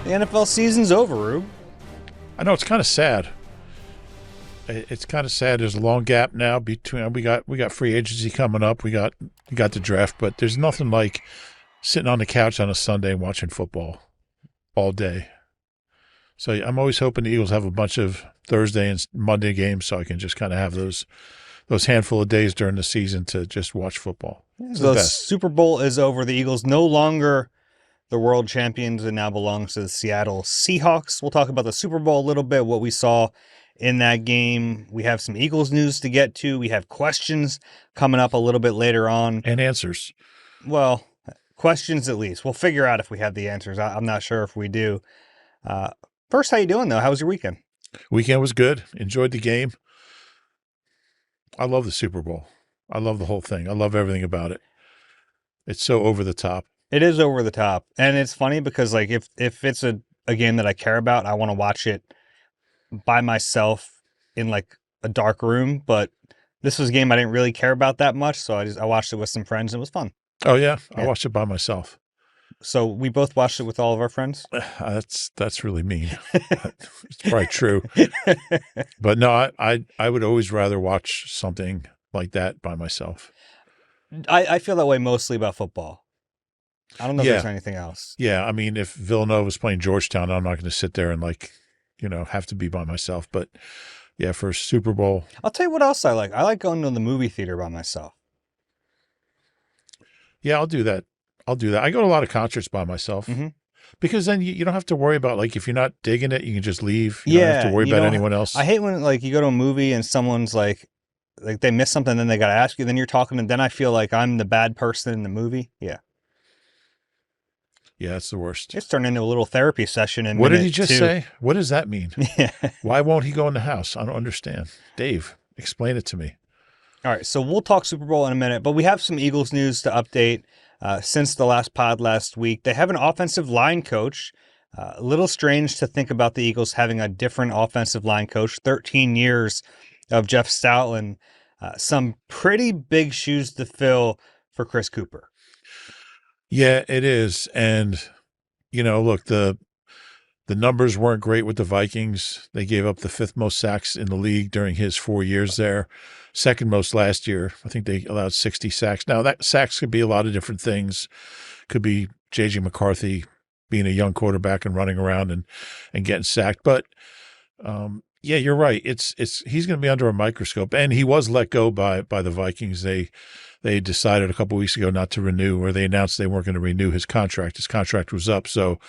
The NFL season's over, Rube. I know it's kind of sad. It's kind of sad. There's a long gap now between we got free agency coming up. We got the draft, but there's nothing like sitting on the couch on a Sunday and watching football all day. So I'm always hoping the Eagles have a bunch of Thursday and Monday games, so I can just kind of have those handful of days during the season to just watch football. It's So the the best. Super Bowl is over. The Eagles no longer the world champions and now belongs to the Seattle Seahawks. We'll talk about the Super Bowl a little bit, what we saw in that game. We have some Eagles news to get to. We have questions coming up a little bit later on. And answers. Well, questions at least. We'll figure out if we have the answers. I'm not sure if we do. First, how you doing, though? How was your weekend? Weekend was good. Enjoyed the game. I love the Super Bowl. I love the whole thing. I love everything about it. It's so over the top. It is over the top. And it's funny because, like, if it's a game that I care about, I want to watch it by myself in, like, a dark room. But this was a game I didn't really care about that much, so I watched it with some friends, and it was fun. Oh, yeah? I watched it by myself. So we both watched it with all of our friends? That's really mean. It's probably true. But no, I would always rather watch something like that by myself. I feel that way mostly about football. I don't know if Yeah. there's anything else. Yeah, I mean, if Villanova was playing Georgetown, I'm not going to sit there and, like, have to be by myself. But yeah, for Super Bowl. I'll tell you what else I like. I like going to the movie theater by myself. Yeah, I'll do that. I go to a lot of concerts by myself because then you don't have to worry about, like, if you're not digging it, you can just leave. You don't have to worry about anyone else. I hate when, like, you go to a movie and someone's like they miss something, then they got to ask you, then you're talking, and then I feel like I'm the bad person in the movie. Yeah. Yeah, that's the worst. It's turned into a little therapy session. What did he just say? What does that mean? Yeah. Why won't he go in the house? I don't understand. Dave, explain it to me. All right, so we'll talk Super Bowl in a minute, but we have some Eagles news to update since the last pod last week. They have an offensive line coach. A little strange to think about the Eagles having a different offensive line coach. 13 years of Jeff Stoutland. Some pretty big shoes to fill for Chris Cooper. Yeah, it is. And, look, the numbers weren't great with the Vikings. They gave up the 5th most sacks in the league during his 4 years there. 2nd most last year. I think they allowed 60 sacks. Now, that sacks could be a lot of different things. Could be J.J. McCarthy being a young quarterback and running around and getting sacked. But, yeah, you're right. He's going to be under a microscope. And he was let go by the Vikings. They decided a couple of weeks ago not to renew, or they announced they weren't going to renew his contract. His contract was up. So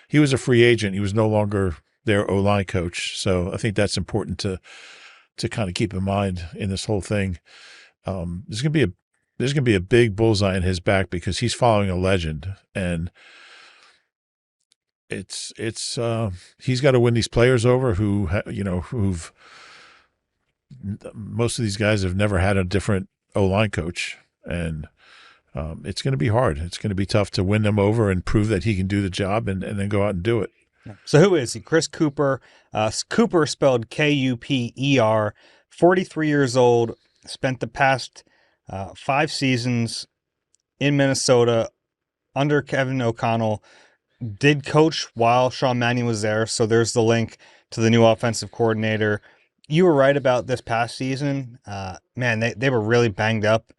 he was a free agent. He was no longer their O-line coach. So I think that's important to kind of keep in mind in this whole thing. There's going to be a big bullseye in his back because he's following a legend, and it's he's got to win these players over who've most of these guys have never had a different O-line coach, and it's going to be hard. It's going to be tough to win them over and prove that he can do the job and then go out and do it. So who is he? Chris Cooper. Cooper spelled Kuper, 43 years old, spent the past 5 seasons in Minnesota under Kevin O'Connell, did coach while Sean Mannion was there. So there's the link to the new offensive coordinator. You were right about this past season. Man, they were really banged up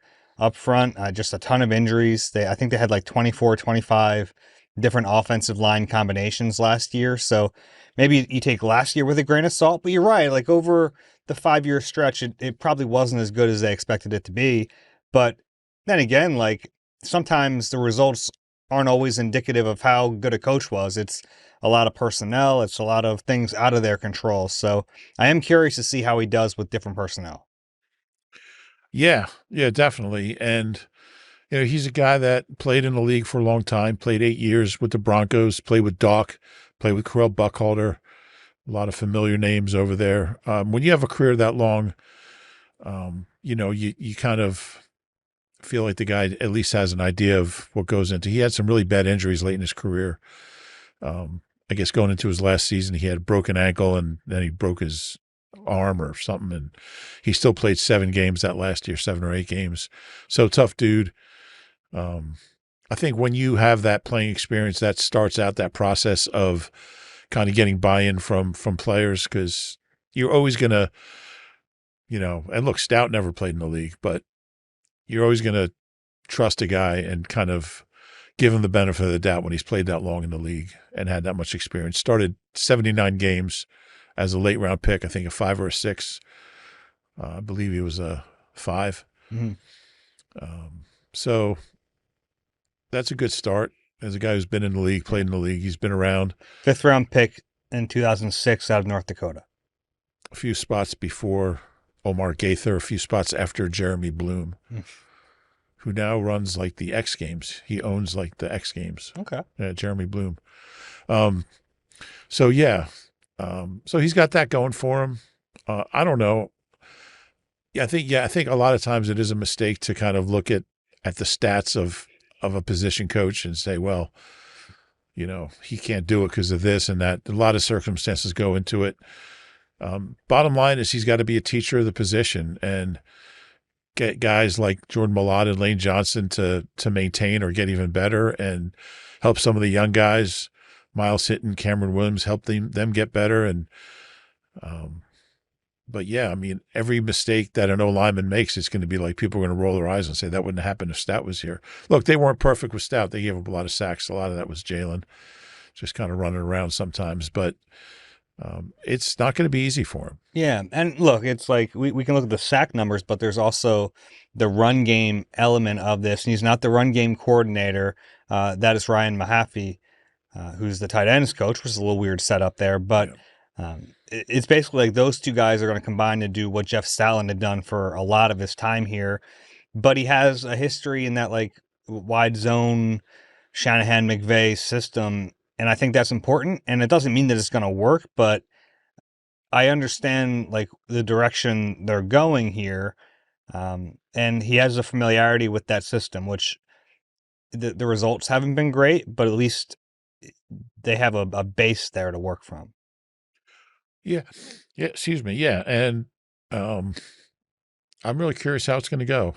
front, just a ton of injuries. I think they had like 24, 25 different offensive line combinations last year. So maybe you take last year with a grain of salt, but you're right. Like over the 5-year stretch, it probably wasn't as good as they expected it to be. But then again, like sometimes the results aren't always indicative of how good a coach was. It's a lot of personnel. It's a lot of things out of their control. So I am curious to see how he does with different personnel. Yeah, definitely. And he's a guy that played in the league for a long time, played 8 years with the Broncos, played with Doc, played with Correll Buckhalter, a lot of familiar names over there. When you have a career that long, you kind of feel like the guy at least has an idea of what goes into. He had some really bad injuries late in his career. I guess going into his last season, he had a broken ankle and then he broke his arm or something. And he still played 7 games that last year, 7 or 8 games. So tough dude. I think when you have that playing experience, that starts out that process of kind of getting buy-in from players, because you're always going to, and look, Stout never played in the league, but you're always going to trust a guy and kind of give him the benefit of the doubt when he's played that long in the league and had that much experience. Started 79 games as a late round pick, I think a 5 or a 6. I believe he was a 5. Mm-hmm. So that's a good start. As a guy who's been in the league, played in the league, he's been around. 5th round pick in 2006 out of North Dakota. A few spots before Omar Gaither, a few spots after Jeremy Bloom, who now runs like the X Games. He owns like the X Games. Okay. Jeremy Bloom. So yeah. So he's got that going for him. I don't know. I think a lot of times it is a mistake to kind of look at the stats of a position coach and say, well, he can't do it because of this and that. A lot of circumstances go into it. Bottom line is he's got to be a teacher of the position and get guys like Jordan Malott and Lane Johnson to maintain or get even better, and help some of the young guys, Miles Hitton, Cameron Williams, help them get better. And but yeah, I mean, every mistake that an O-lineman makes, it's going to be like people are going to roll their eyes and say that wouldn't happen if Stout was here. Look, they weren't perfect with Stout. They gave up a lot of sacks. A lot of that was Jalen just kind of running around sometimes, but it's not going to be easy for him. Yeah, and look, it's like we can look at the sack numbers, but there's also the run game element of this. And he's not the run game coordinator. That is Ryan Mahaffey, who's the tight ends coach, which is a little weird setup there. But it's basically like those two guys are going to combine to do what Jeff Stalin had done for a lot of his time here. But he has a history in that like wide zone Shanahan McVay system. And I think that's important. And it doesn't mean that it's going to work, but I understand like the direction they're going here. And he has a familiarity with that system, which the results haven't been great, but at least they have a base there to work from. Yeah. Yeah. Excuse me. Yeah. And I'm really curious how it's going to go.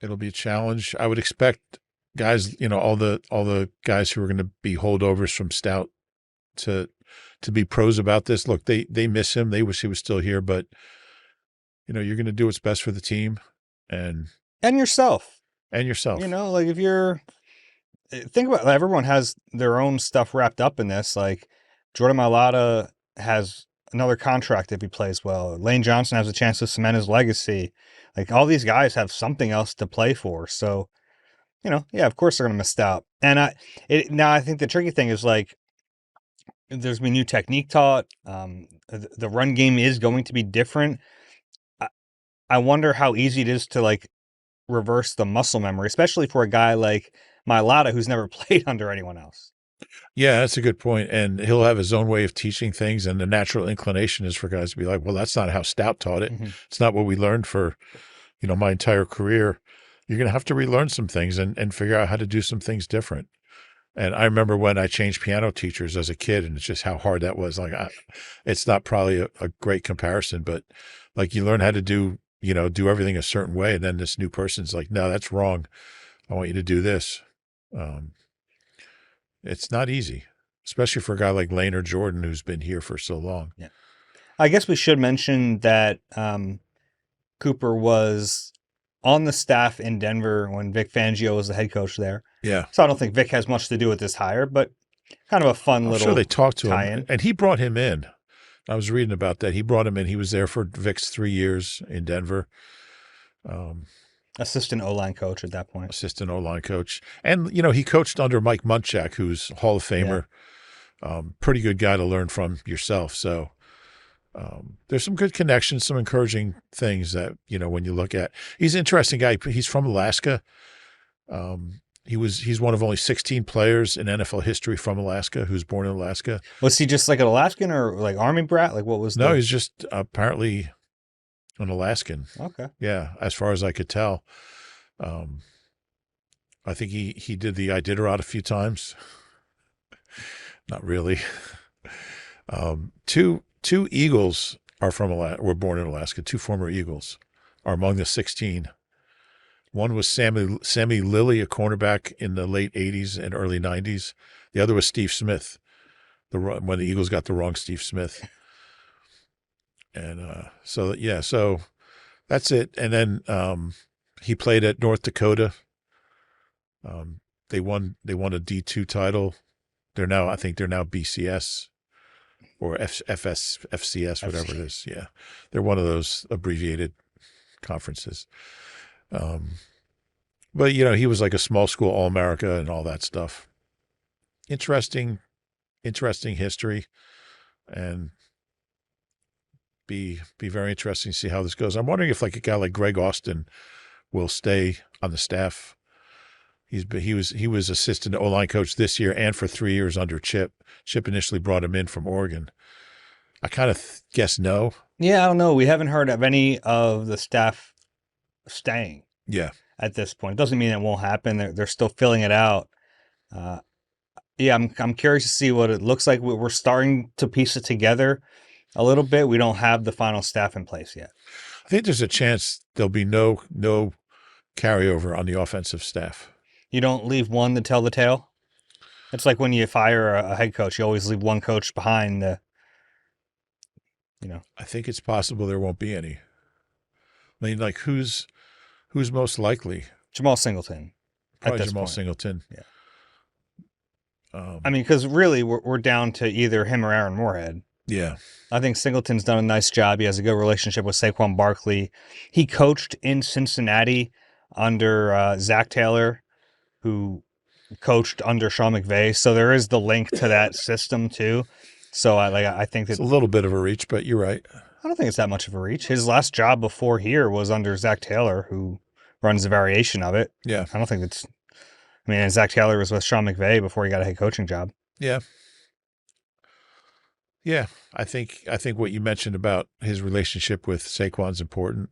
It'll be a challenge. I would expect guys, all the guys who are going to be holdovers from Stout to be pros about this. Look, they miss him. They wish he was still here, but you're going to do what's best for the team and yourself. Like if you're think about it, everyone has their own stuff wrapped up in this. Like Jordan Mailata has another contract if he plays well. Lane Johnson has a chance to cement his legacy. Like all these guys have something else to play for. So, yeah, of course they're going to miss out. And I think the tricky thing is like, there's been new technique taught. The run game is going to be different. I wonder how easy it is to like reverse the muscle memory, especially for a guy like Mailata who's never played under anyone else. Yeah, that's a good point. And he'll have his own way of teaching things. And the natural inclination is for guys to be like, well, that's not how Stout taught it. Mm-hmm. It's not what we learned for, my entire career. You're going to have to relearn some things and figure out how to do some things different. And I remember when I changed piano teachers as a kid, and it's just how hard that was. Like, it's not probably a great comparison, but like you learn how to do everything a certain way. And then this new person's like, no, that's wrong. I want you to do this. It's not easy, especially for a guy like Lane or Jordan, who's been here for so long. Yeah. I guess we should mention that Cooper was on the staff in Denver when Vic Fangio was the head coach there. Yeah. So I don't think Vic has much to do with this hire, but kind of a fun little sure they talked to tie-in. him, and he brought him in. I was reading about that. He brought him in. He was there for Vic's 3 years in Denver. Assistant O-line coach at that point. Assistant O-line coach. And, he coached under Mike Munchak, who's Hall of Famer. Yeah. Pretty good guy to learn from yourself. So there's some good connections, some encouraging things that, when you look at. He's an interesting guy. He's from Alaska. He's one of only 16 players in NFL history from Alaska who's born in Alaska. Was he just like an Alaskan or like Army brat? Like what was No, he's just apparently an Alaskan. Okay. Yeah, as far as I could tell. I think he did the Iditarod a few times. Not really. Two Eagles are were born in Alaska. 2 former Eagles are among the 16. One was Sammy Lilly, a cornerback in the late '80s and early '90s. The other was Steve Smith, when the Eagles got the wrong Steve Smith. And so that's it. And then he played at North Dakota. They won a D2 title. I think they're now BCS or FCS, whatever it is. Yeah, they're one of those abbreviated conferences. But he was like a small school All-America and all that stuff. Interesting history, and be very interesting to see how this goes. I'm wondering if like a guy like Greg Austin will stay on the staff. He was assistant O-line coach this year and for 3 years under Chip. Chip initially brought him in from Oregon. I kind of guess no. Yeah, I don't know. We haven't heard of any of the staff staying. Yeah. At this point, it doesn't mean it won't happen. They're still filling it out. Yeah, I'm curious to see what it looks like. We're starting to piece it together a little bit. We don't have the final staff in place yet. I think there's a chance there'll be no carryover on the offensive staff. You don't leave one to tell the tale? It's like when you fire a head coach, you always leave one coach behind the, I think it's possible there won't be any. I mean, like who's most likely? Jamal Singleton. Probably Jamal Singleton. Yeah. I mean, because really we're down to either him or Aaron Moorhead. Yeah. I think Singleton's done a nice job. He has a good relationship with Saquon Barkley. He coached in Cincinnati under Zach Taylor, who coached under Sean McVay. So there is the link to that system too. So I think that it's a little bit of a reach, but you're right. I don't think it's that much of a reach. His last job before here was under Zach Taylor, who runs a variation of it. Yeah. I don't think it's. I mean, Zach Taylor was with Sean McVay before he got a head coaching job. Yeah. Yeah, I think what you mentioned about his relationship with Saquon's important.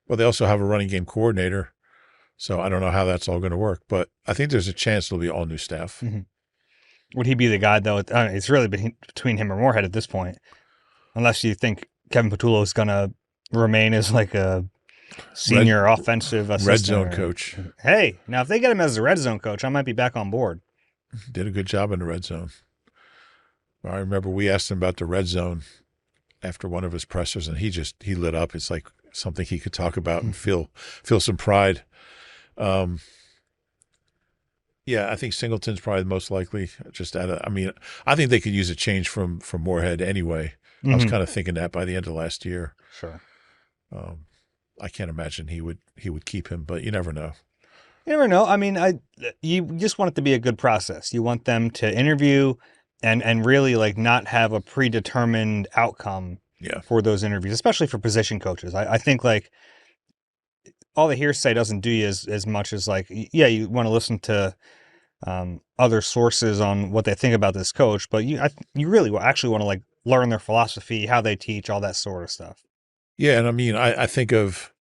Well, they also have a running game coordinator, so I don't know how that's all going to work, but I think there's a chance it'll be all new staff. Mm-hmm. Would he be the guy, though? It's really between him or Moorhead at this point, unless you think Kevin Patullo is going to remain as like a senior offensive assistant. Red zone coach. Hey, now if they get him as a red zone coach, I might be back on board. Did a good job in the red zone. I remember we asked him about the red zone after one of his pressers, and he lit up. It's like something he could talk about and feel some pride. Yeah, I think Singleton's probably the most likely. I think they could use a change from Moorhead anyway. Mm-hmm. I was kind of thinking that by the end of last year. Sure. I can't imagine he would keep him, but you never know. You never know. I mean, you just want it to be a good process. You want them to interview and really like not have a predetermined outcome for those interviews, especially for position coaches. I think like all the hearsay doesn't do you as much as like, yeah, you want to listen to other sources on what they think about this coach, but you really actually want to like learn their philosophy, how they teach, all that sort of stuff. Yeah, and I mean, I think of,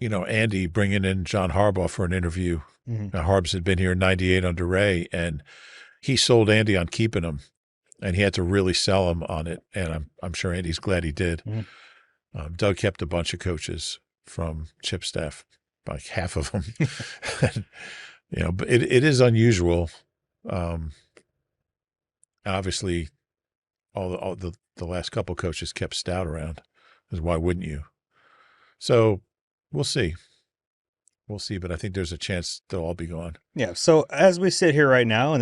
Andy bringing in John Harbaugh for an interview. Mm-hmm. Now, Harbs had been here in '98 under Ray, and he sold Andy on keeping him, and he had to really sell him on it, and I'm sure Andy's glad he did. Mm-hmm. Doug kept a bunch of coaches from Chip staff, like half of them. And, but it is unusual. Obviously, all the last couple coaches kept Stout around, because why wouldn't you? So we'll see. We'll see, but I think there's a chance they'll all be gone. Yeah. So as we sit here right now, and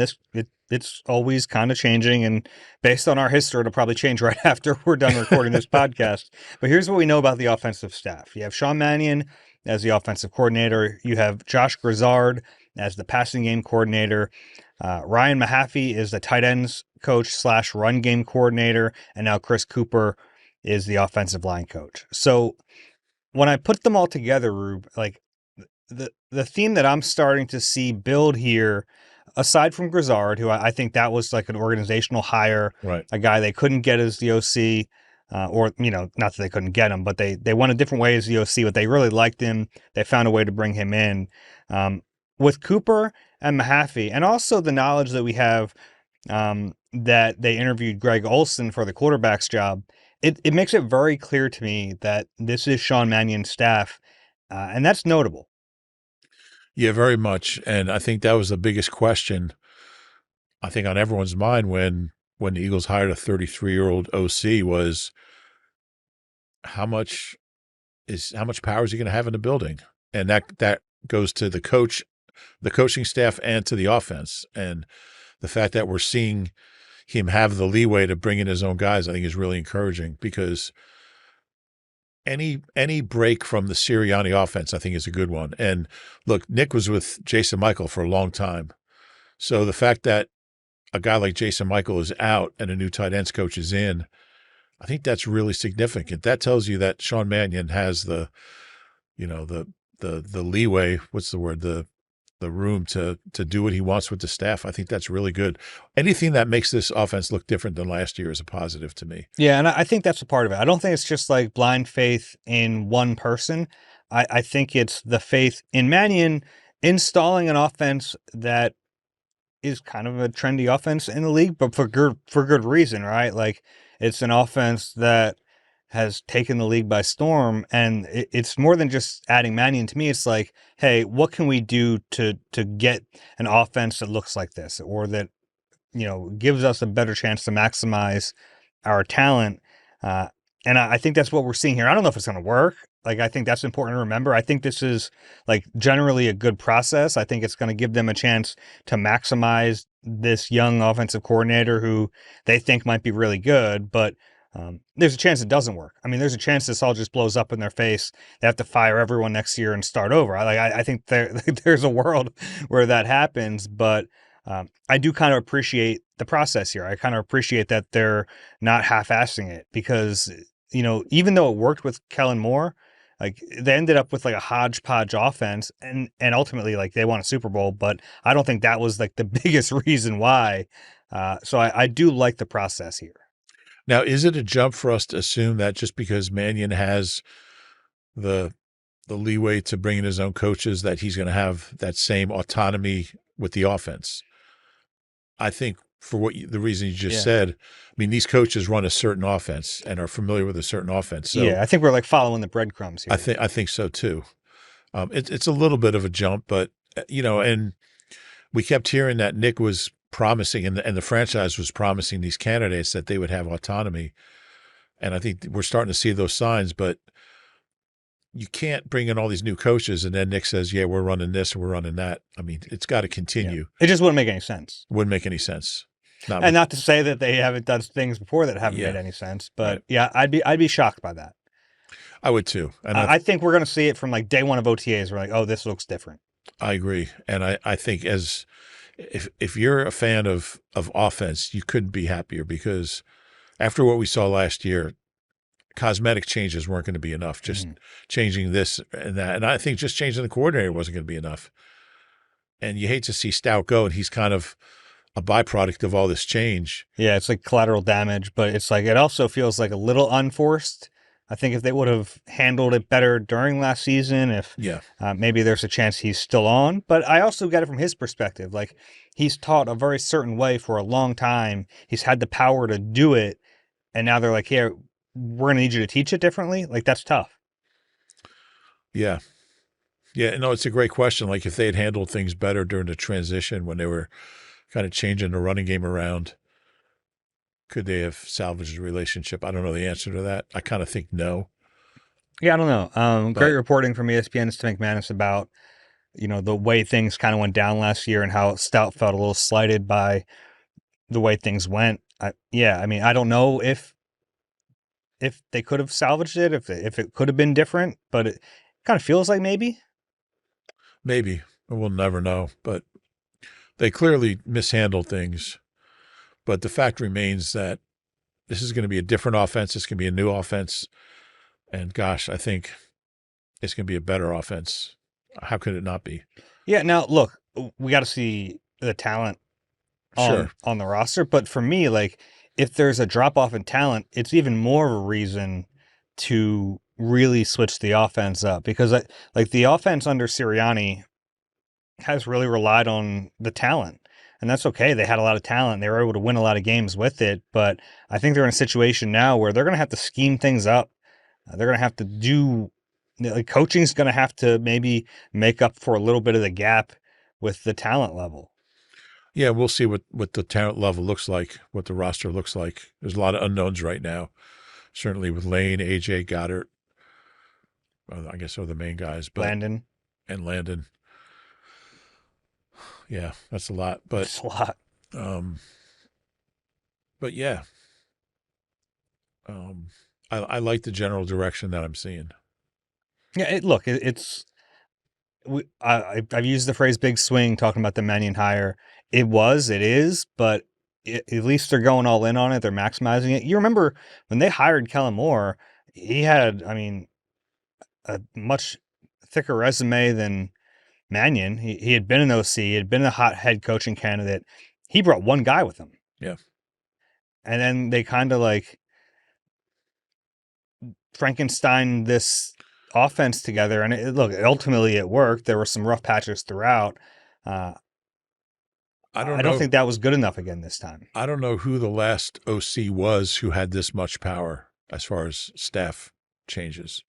it's always kind of changing, and based on our history, it'll probably change right after we're done recording this podcast. But here's what we know about the offensive staff. You have Sean Mannion as the offensive coordinator. You have Josh Grizzard as the passing game coordinator. Ryan Mahaffey is the tight ends coach / run game coordinator. And now Chris Cooper is the offensive line coach. So when I put them all together, Rube, like the theme that I'm starting to see build here, aside from Grizzard, who I think that was like an organizational hire, right? A guy they couldn't get as the OC, or, not that they couldn't get him, but they went a different way as the OC, but they really liked him. They found a way to bring him in. With Cooper and Mahaffey, and also the knowledge that we have that they interviewed Greg Olson for the quarterback's job, it makes it very clear to me that this is Sean Mannion's staff, and that's notable. Yeah, very much. And I think that was the biggest question, I think, on everyone's mind when the Eagles hired a 33-year-old OC was how much how much power is he going to have in the building? And that goes to the coach, the coaching staff, and to the offense. And the fact that we're seeing him have the leeway to bring in his own guys, I think, is really encouraging because any break from the Sirianni offense, I think, is a good one. And look, Nick was with Jason Michael for a long time. So the fact that a guy like Jason Michael is out and a new tight ends coach is in, I think that's really significant. That tells you that Sean Mannion has the, you know, the leeway, what's the word, the room to do what he wants with the staff. I think that's really good. Anything that makes this offense look different than last year is a positive to me. Yeah, and I think that's a part of it. I don't think it's just like blind faith in one person. I think it's the faith in Mannion installing an offense that is kind of a trendy offense in the league, but for good reason, right? Like it's an offense that has taken the league by storm, and it's more than just adding Mannion. To me, it's like, hey, what can we do to get an offense that looks like this, or that gives us a better chance to maximize our talent. And I think that's what we're seeing here. I don't know if it's going to work. Like, I think that's important to remember. I think this is like generally a good process. I think it's going to give them a chance to maximize this young offensive coordinator who they think might be really good, but there's a chance it doesn't work. I mean, there's a chance this all just blows up in their face. They have to fire everyone next year and start over. I think there's a world where that happens, but I do kind of appreciate the process here. I kind of appreciate that they're not half-assing it because, even though it worked with Kellen Moore, like they ended up with like a hodgepodge offense and ultimately like they won a Super Bowl, but I don't think that was like the biggest reason why. So I do like the process here. Now, is it a jump for us to assume that just because Mannion has the leeway to bring in his own coaches, that he's going to have that same autonomy with the offense? I think for the reason you just Yeah. said, I mean, these coaches run a certain offense and are familiar with a certain offense. So Yeah, I think we're like following the breadcrumbs here. I think so too. It's a little bit of a jump, but and we kept hearing that Nick was promising and the franchise was promising these candidates that they would have autonomy. And I think we're starting to see those signs, but you can't bring in all these new coaches and then Nick says, yeah, we're running this and we're running that. I mean, it's got to continue. Yeah. It just wouldn't make any sense. Wouldn't make any sense. Not to say that they haven't done things before that haven't made any sense, but right. Yeah, I'd be shocked by that. I would too. And I think we're going to see it from like day one of OTAs. We're like, oh, this looks different. I agree. And I think if you're a fan of offense, you couldn't be happier because after what we saw last year, cosmetic changes weren't going to be enough. Just changing this and that. And I think just changing the coordinator wasn't going to be enough. And you hate to see Stout go, and he's kind of a byproduct of all this change. Yeah, it's like collateral damage, but it's like it also feels like a little unforced. I think if they would have handled it better during last season, maybe there's a chance he's still on. But I also got it from his perspective. Like he's taught a very certain way for a long time. He's had the power to do it. And now they're like, here, we're going to need you to teach it differently. Like that's tough. Yeah. Yeah. No, it's a great question. Like if they had handled things better during the transition when they were kind of changing the running game around, could they have salvaged the relationship? I don't know the answer to that. I kind of think no. Yeah, I don't know. Great reporting from ESPN's Tim McManus about, the way things kind of went down last year and how Stout felt a little slighted by the way things went. I mean, I don't know if they could have salvaged it, if it could have been different, but it kind of feels like maybe. Maybe. We'll never know. But they clearly mishandled things. But the fact remains that this is going to be a different offense. It's going to be a new offense. And gosh, I think it's going to be a better offense. How could it not be? Yeah. Now, look, we got to see the talent on the roster. But for me, like, if there's a drop off in talent, it's even more of a reason to really switch the offense up because, like, the offense under Sirianni has really relied on the talent. And that's okay. They had a lot of talent. They were able to win a lot of games with it. But I think they're in a situation now where they're going to have to scheme things up. They're going to have to do, like coaching's going to have to maybe make up for a little bit of the gap with the talent level. Yeah, we'll see what the talent level looks like, what the roster looks like. There's a lot of unknowns right now. Certainly with Lane, AJ, Goddard. Well, I guess are the main guys, but Landon, and Landon. Yeah, that's a lot. But it's a lot. um, but yeah, um, I like the general direction that I'm seeing. Yeah, it's I've used the phrase "big swing" talking about the Mannion hire. It is, but at least they're going all in on it. They're maximizing it. You remember when they hired Kellen Moore? He had, I mean, a much thicker resume than Mannion. He had been an OC. He had been a hot head coaching candidate. He brought one guy with him. Yeah. And then they kind of like Frankenstein this offense together. And ultimately it worked. There were some rough patches throughout. I don't I don't know. think that was good enough again this time. I don't know who the last OC was who had this much power as far as staff changes.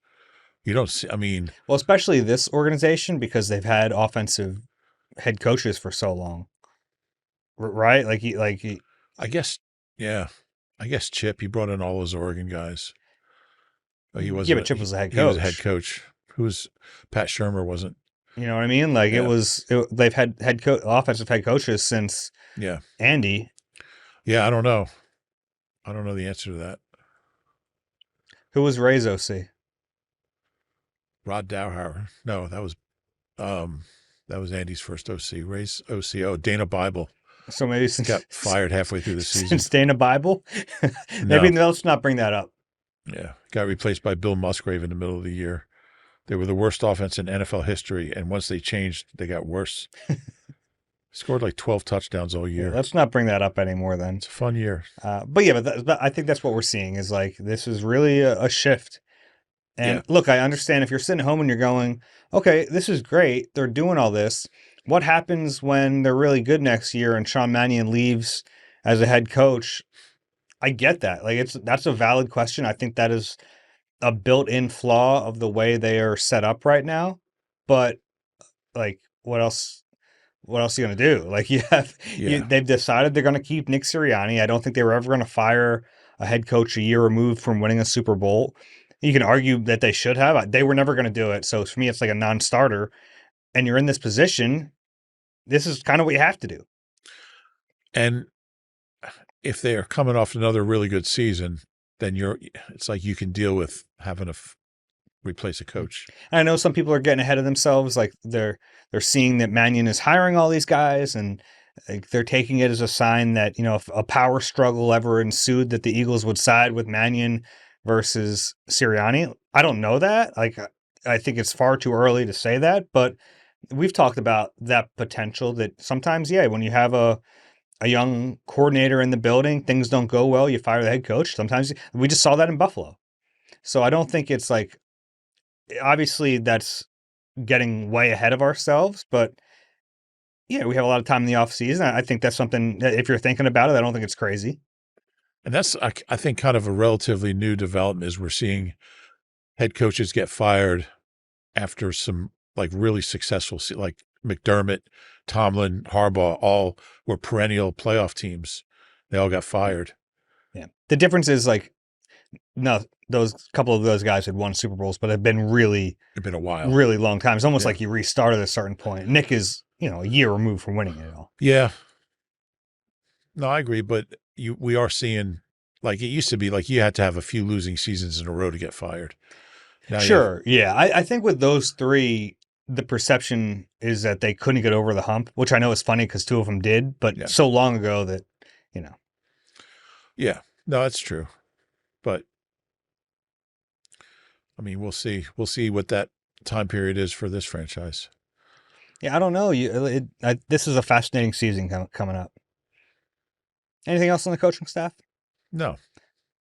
You don't see. I mean, Well, especially this organization because they've had offensive head coaches for so long, right? I guess, yeah. I guess Chip. He brought in all his Oregon guys. He yeah, but wasn't. Chip was the head He was a head coach. coach. Who was Pat Shermer? Wasn't. You know what I mean? Like Yeah. they've had offensive head coaches since Yeah. Andy. Yeah. I don't know. I don't know the answer to that. Who was Ray's OC? Rod Dowhauer. No, that was Andy's first OC. Ray's OC. Oh, Dana Bible So maybe since got fired halfway through the season. since Dana Bible, maybe No. let's not bring that up. Yeah, got replaced by Bill Musgrave in the middle of the year. They were the worst offense in NFL history, and once they changed, they got worse. Scored like 12 touchdowns all year. Yeah, let's not bring that up anymore then. It's a fun year. But I think that's what we're seeing is like this is really a shift. And look, I understand if you're sitting home and you're going, okay, this is great. They're doing all this. What happens when they're really good next year and Sean Mannion leaves as a head coach? I get that. Like that's a valid question. I think that is a built-in flaw of the way they are set up right now. But like, what else are you going to do? Like they've decided they're going to keep Nick Sirianni. I don't think they were ever going to fire a head coach a year removed from winning a Super Bowl. You can argue that they should have. They were never going to do it. So for me, it's like a non-starter. And you're in this position. This is kind of what you have to do. And if they are coming off another really good season, then it's like you can deal with having to replace a coach. And I know some people are getting ahead of themselves. Like they're seeing that Mannion is hiring all these guys and like they're taking it as a sign that, if a power struggle ever ensued that the Eagles would side with Mannion versus Sirianni. I don't know that. Like, I think it's far too early to say that, but we've talked about that potential that sometimes, when you have a young coordinator in the building, things don't go well, you fire the head coach. Sometimes we just saw that in Buffalo. So I don't think it's like, obviously that's getting way ahead of ourselves, but we have a lot of time in the off season. I think that's something that if you're thinking about it, I don't think it's crazy. And that's, I think, kind of a relatively new development is we're seeing head coaches get fired after some like really successful, like McDermott, Tomlin, Harbaugh, all were perennial playoff teams. They all got fired. Yeah. The difference is like, no, those couple of those guys had won Super Bowls, but have been It's been a while, really long time. It's almost like you restarted at a certain point. Nick is, a year removed from winning it all. Yeah. No, I agree. But we are seeing, like, it used to be like you had to have a few losing seasons in a row to get fired. Now sure. Yeah. I think with those three, the perception is that they couldn't get over the hump, which I know is funny because two of them did, but so long ago that, Yeah. No, that's true. But I mean, we'll see. We'll see what that time period is for this franchise. Yeah, I don't know. This is a fascinating season coming up. Anything else on the coaching staff? No.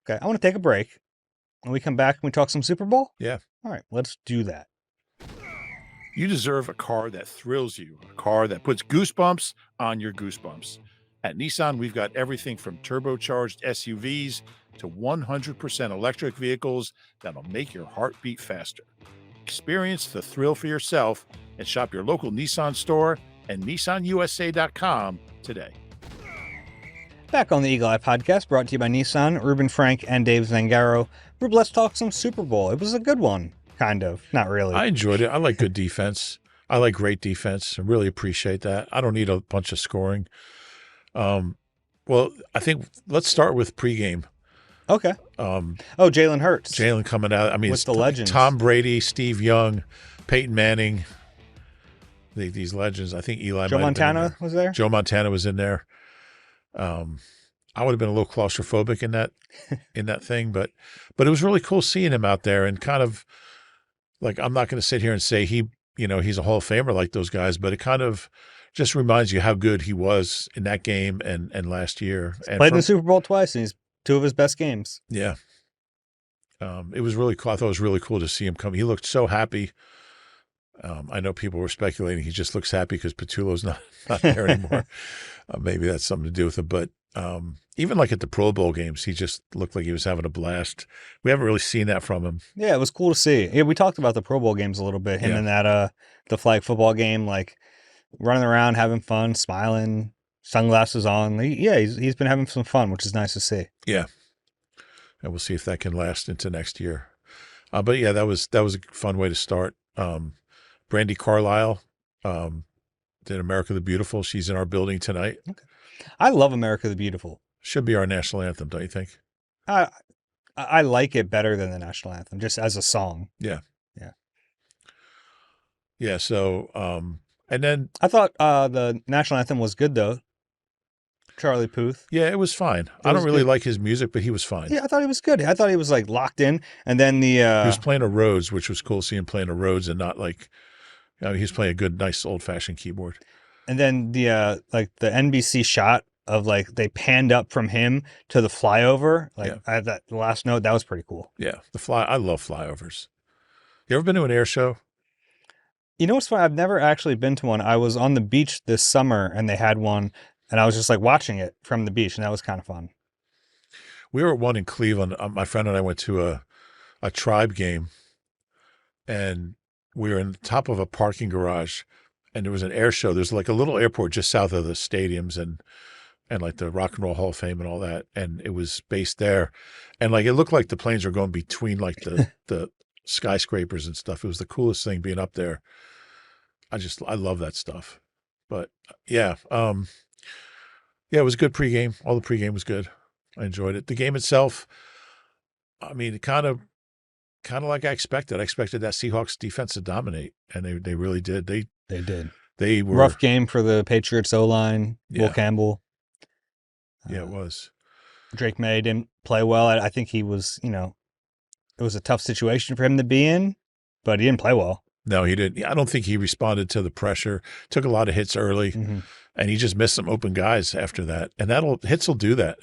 Okay, I want to take a break. When we come back, can we talk some Super Bowl? Yeah. All right, let's do that. You deserve a car that thrills you, a car that puts goosebumps on your goosebumps. At Nissan, we've got everything from turbocharged SUVs to 100% electric vehicles that'll make your heart beat faster. Experience the thrill for yourself and shop your local Nissan store and nissanusa.com today. Back on the Eagle Eye Podcast, brought to you by Nissan, Ruben Frank, and Dave Zangaro. Rube, let's talk some Super Bowl. It was a good one, kind of. Not really. I enjoyed it. I like good defense. I like great defense. I really appreciate that. I don't need a bunch of scoring. Well, I think let's start with pregame. Okay. Jalen Hurts. Jalen coming out. I mean, with the legends. Tom Brady, Steve Young, Peyton Manning. These legends. I think Eli. Joe Montana was there. Joe Montana was in there. I would have been a little claustrophobic in that thing, but it was really cool seeing him out there and kind of like, I'm not going to sit here and say he's a Hall of Famer like those guys, but it kind of just reminds you how good he was in that game and last year. And played in the Super Bowl twice, and he's two of his best games. Yeah. It was really cool. I thought it was really cool to see him come. He looked so happy. I know people were speculating he just looks happy because Patullo's not there anymore. Maybe that's something to do with it. But even like at the Pro Bowl games, he just looked like he was having a blast. We haven't really seen that from him. Yeah, it was cool to see. Yeah, we talked about the Pro Bowl games a little bit. Him in that the flag football game, like running around, having fun, smiling, sunglasses on. He's been having some fun, which is nice to see. Yeah, and we'll see if that can last into next year. But yeah, that was a fun way to start. Brandy Carlisle did America the Beautiful. She's in our building tonight. Okay. I love America the Beautiful. Should be our national anthem, don't you think? I like it better than the national anthem, just as a song. Yeah. So, and then I thought the national anthem was good though. Charlie Puth. Yeah, it was fine. I don't really like his music, but he was fine. Yeah, I thought he was good. I thought he was like locked in, and then he was playing a Rhodes, which was cool seeing him playing a Rhodes and not like. I mean, he's playing a good, nice, old-fashioned keyboard. And then the NBC shot of like they panned up from him to the flyover, that last note, that was pretty cool. Yeah, I love flyovers. You ever been to an air show? You know what's funny? I've never actually been to one. I was on the beach this summer and they had one, and I was just like watching it from the beach, and that was kind of fun. We were at one in Cleveland. My friend and I went to a Tribe game, and we were in the top of a parking garage, and there was an air show. There's like a little airport just south of the stadiums and like the Rock and Roll Hall of Fame and all that. And it was based there. And like, it looked like the planes were going between like the skyscrapers and stuff. It was the coolest thing being up there. I love that stuff. But yeah. It was a good pregame. All the pregame was good. I enjoyed it. The game itself, I mean, kind of like I expected. I expected that Seahawks defense to dominate, and they really did. They did. They were rough game for the Patriots O-line. Will Campbell. Yeah, it was. Drake May didn't play well. I think he was, it was a tough situation for him to be in, but he didn't play well. No, he didn't. I don't think he responded to the pressure. Took a lot of hits early, and he just missed some open guys after that. And hits will do that.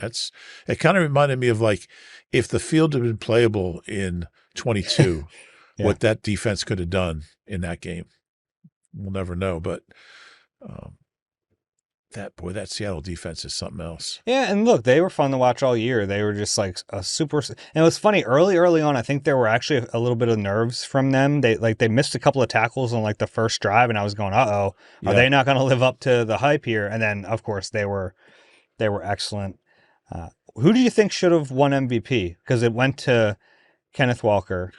It kind of reminded me of like if the field had been playable in 22, what that defense could have done in that game. We'll never know, but that Seattle defense is something else. Yeah, and look, they were fun to watch all year. They were just like a super. And it was funny early on. I think there were actually a little bit of nerves from them. They missed a couple of tackles on like the first drive, and I was going, are they not going to live up to the hype here? And then of course they were excellent. Who do you think should have won MVP? Because it went to Kenneth Walker.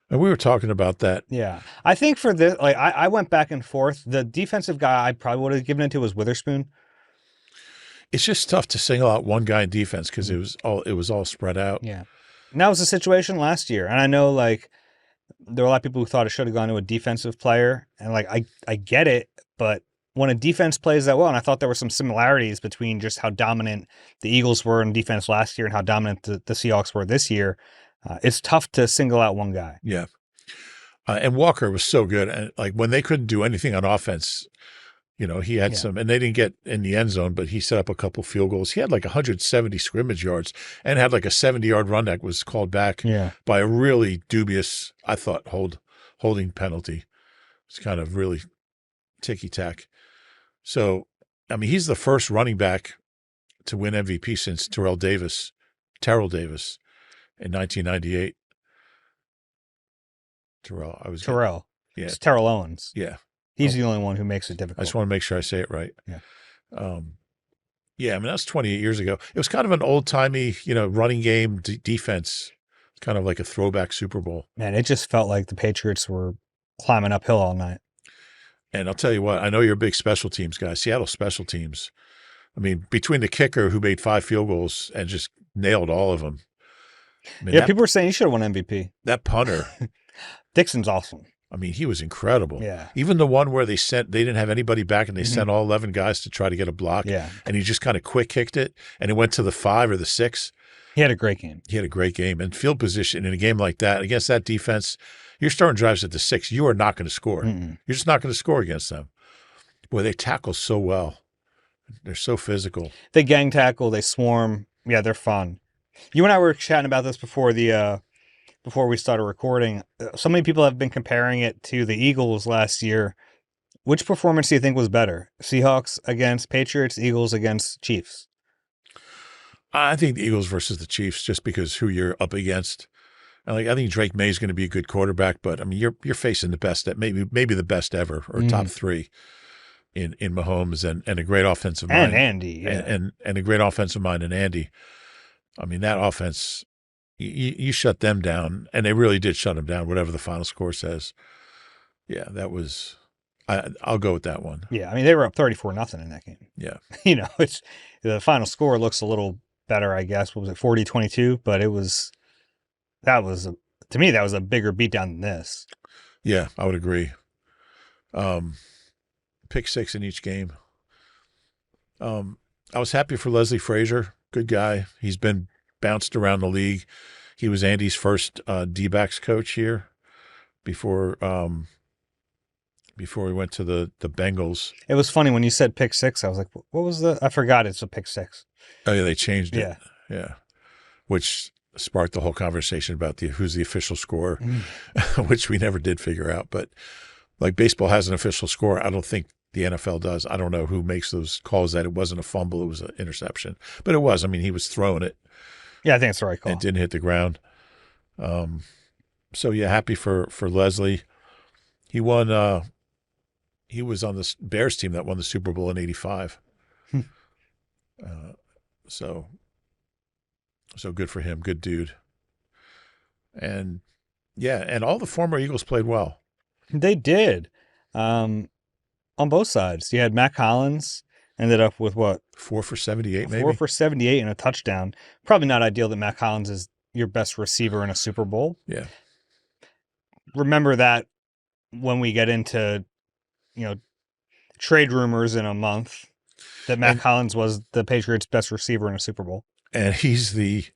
And we were talking about that. Yeah. I think for this, like I went back and forth. The defensive guy I probably would have given it to was Witherspoon. It's just tough to single out one guy in defense because it was all spread out. Yeah. And that was the situation last year. And I know like there were a lot of people who thought it should have gone to a defensive player. And like I get it, but when a defense plays that well, and I thought there were some similarities between just how dominant the Eagles were in defense last year and how dominant the Seahawks were this year, it's tough to single out one guy. Yeah. And Walker was so good. And like when they couldn't do anything on offense, he had some, and they didn't get in the end zone, but he set up a couple field goals. He had like 170 scrimmage yards and had like a 70-yard run that was called back by a really dubious, I thought, holding penalty. It's kind of really ticky-tack. So, I mean, he's the first running back to win MVP since Terrell Davis in 1998. Terrell. Terrell. Yeah. It's Terrell Owens. Yeah. He's the only one who makes it difficult. I just want to make sure I say it right. Yeah. Yeah, I mean, that's 28 years ago. It was kind of an old-timey, running game defense. Kind of like a throwback Super Bowl. Man, it just felt like the Patriots were climbing uphill all night. And I'll tell you what, I know you're a big special teams guy. Seattle special teams. I mean, between the kicker who made 5 field goals and just nailed all of them. I mean, people were saying he should have won MVP. That punter. Dixon's awesome. I mean, he was incredible. Yeah. Even the one where they didn't have anybody back and they sent all 11 guys to try to get a block. Yeah. And he just kind of quick kicked it and it went to the 5 or the 6. He had a great game. He had a great game. And field position in a game like that, against that defense, you're starting drives at the 6. You are not going to score. Mm-mm. You're just not going to score against them. Boy, they tackle so well. They're so physical. They gang tackle. They swarm. Yeah, they're fun. You and I were chatting about this before we started recording. So many people have been comparing it to the Eagles last year. Which performance do you think was better? Seahawks against Patriots, Eagles against Chiefs? I think the Eagles versus the Chiefs, just because who you're up against. I think Drake May is going to be a good quarterback, but I mean you're facing the best, maybe the best ever, or top 3 in Mahomes and a great offensive mind. And Andy. Yeah. And a great offensive mind in Andy. I mean, that offense, you shut them down, and they really did shut them down, whatever the final score says. Yeah, that was I'll go with that one. Yeah, I mean, they were up 34-0 in that game. Yeah. It's the final score looks a little better, I guess. What was it, 40-22? But to me, that was a bigger beatdown than this. Yeah, I would agree. Pick 6 in each game. I was happy for Leslie Frazier. Good guy. He's been bounced around the league. He was Andy's first D-backs coach here before he went to the Bengals. It was funny when you said pick 6. I was like, what was I forgot it's a pick 6. Oh, yeah, they changed it. Yeah. Yeah. Which sparked the whole conversation about who's the official scorer, which we never did figure out. But like baseball has an official score, I don't think the NFL does. I don't know who makes those calls that it wasn't a fumble, it was an interception. But it was. I mean, he was throwing it. Yeah, I think it's the right call. It didn't hit the ground. So, yeah, happy for Leslie. He won he was on the Bears team that won the Super Bowl in 85. So good for him. Good dude. And, yeah, and all the former Eagles played well. They did. On both sides. You had Matt Collins, ended up with what? 4 for 78, maybe? 4 for 78 and a touchdown. Probably not ideal that Matt Collins is your best receiver in a Super Bowl. Yeah. Remember that when we get into, trade rumors in a month, that Matt Collins was the Patriots' best receiver in a Super Bowl. And he's the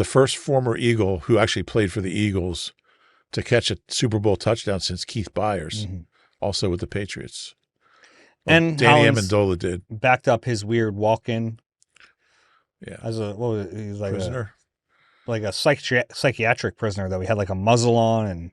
first former Eagle who actually played for the Eagles to catch a Super Bowl touchdown since Keith Byers, also with the Patriots. Well, and Danny Collins Amendola did. Backed up his weird walk-in. Yeah. As what was it? He was like prisoner. Like a psychiatric prisoner, though. He had like a muzzle on and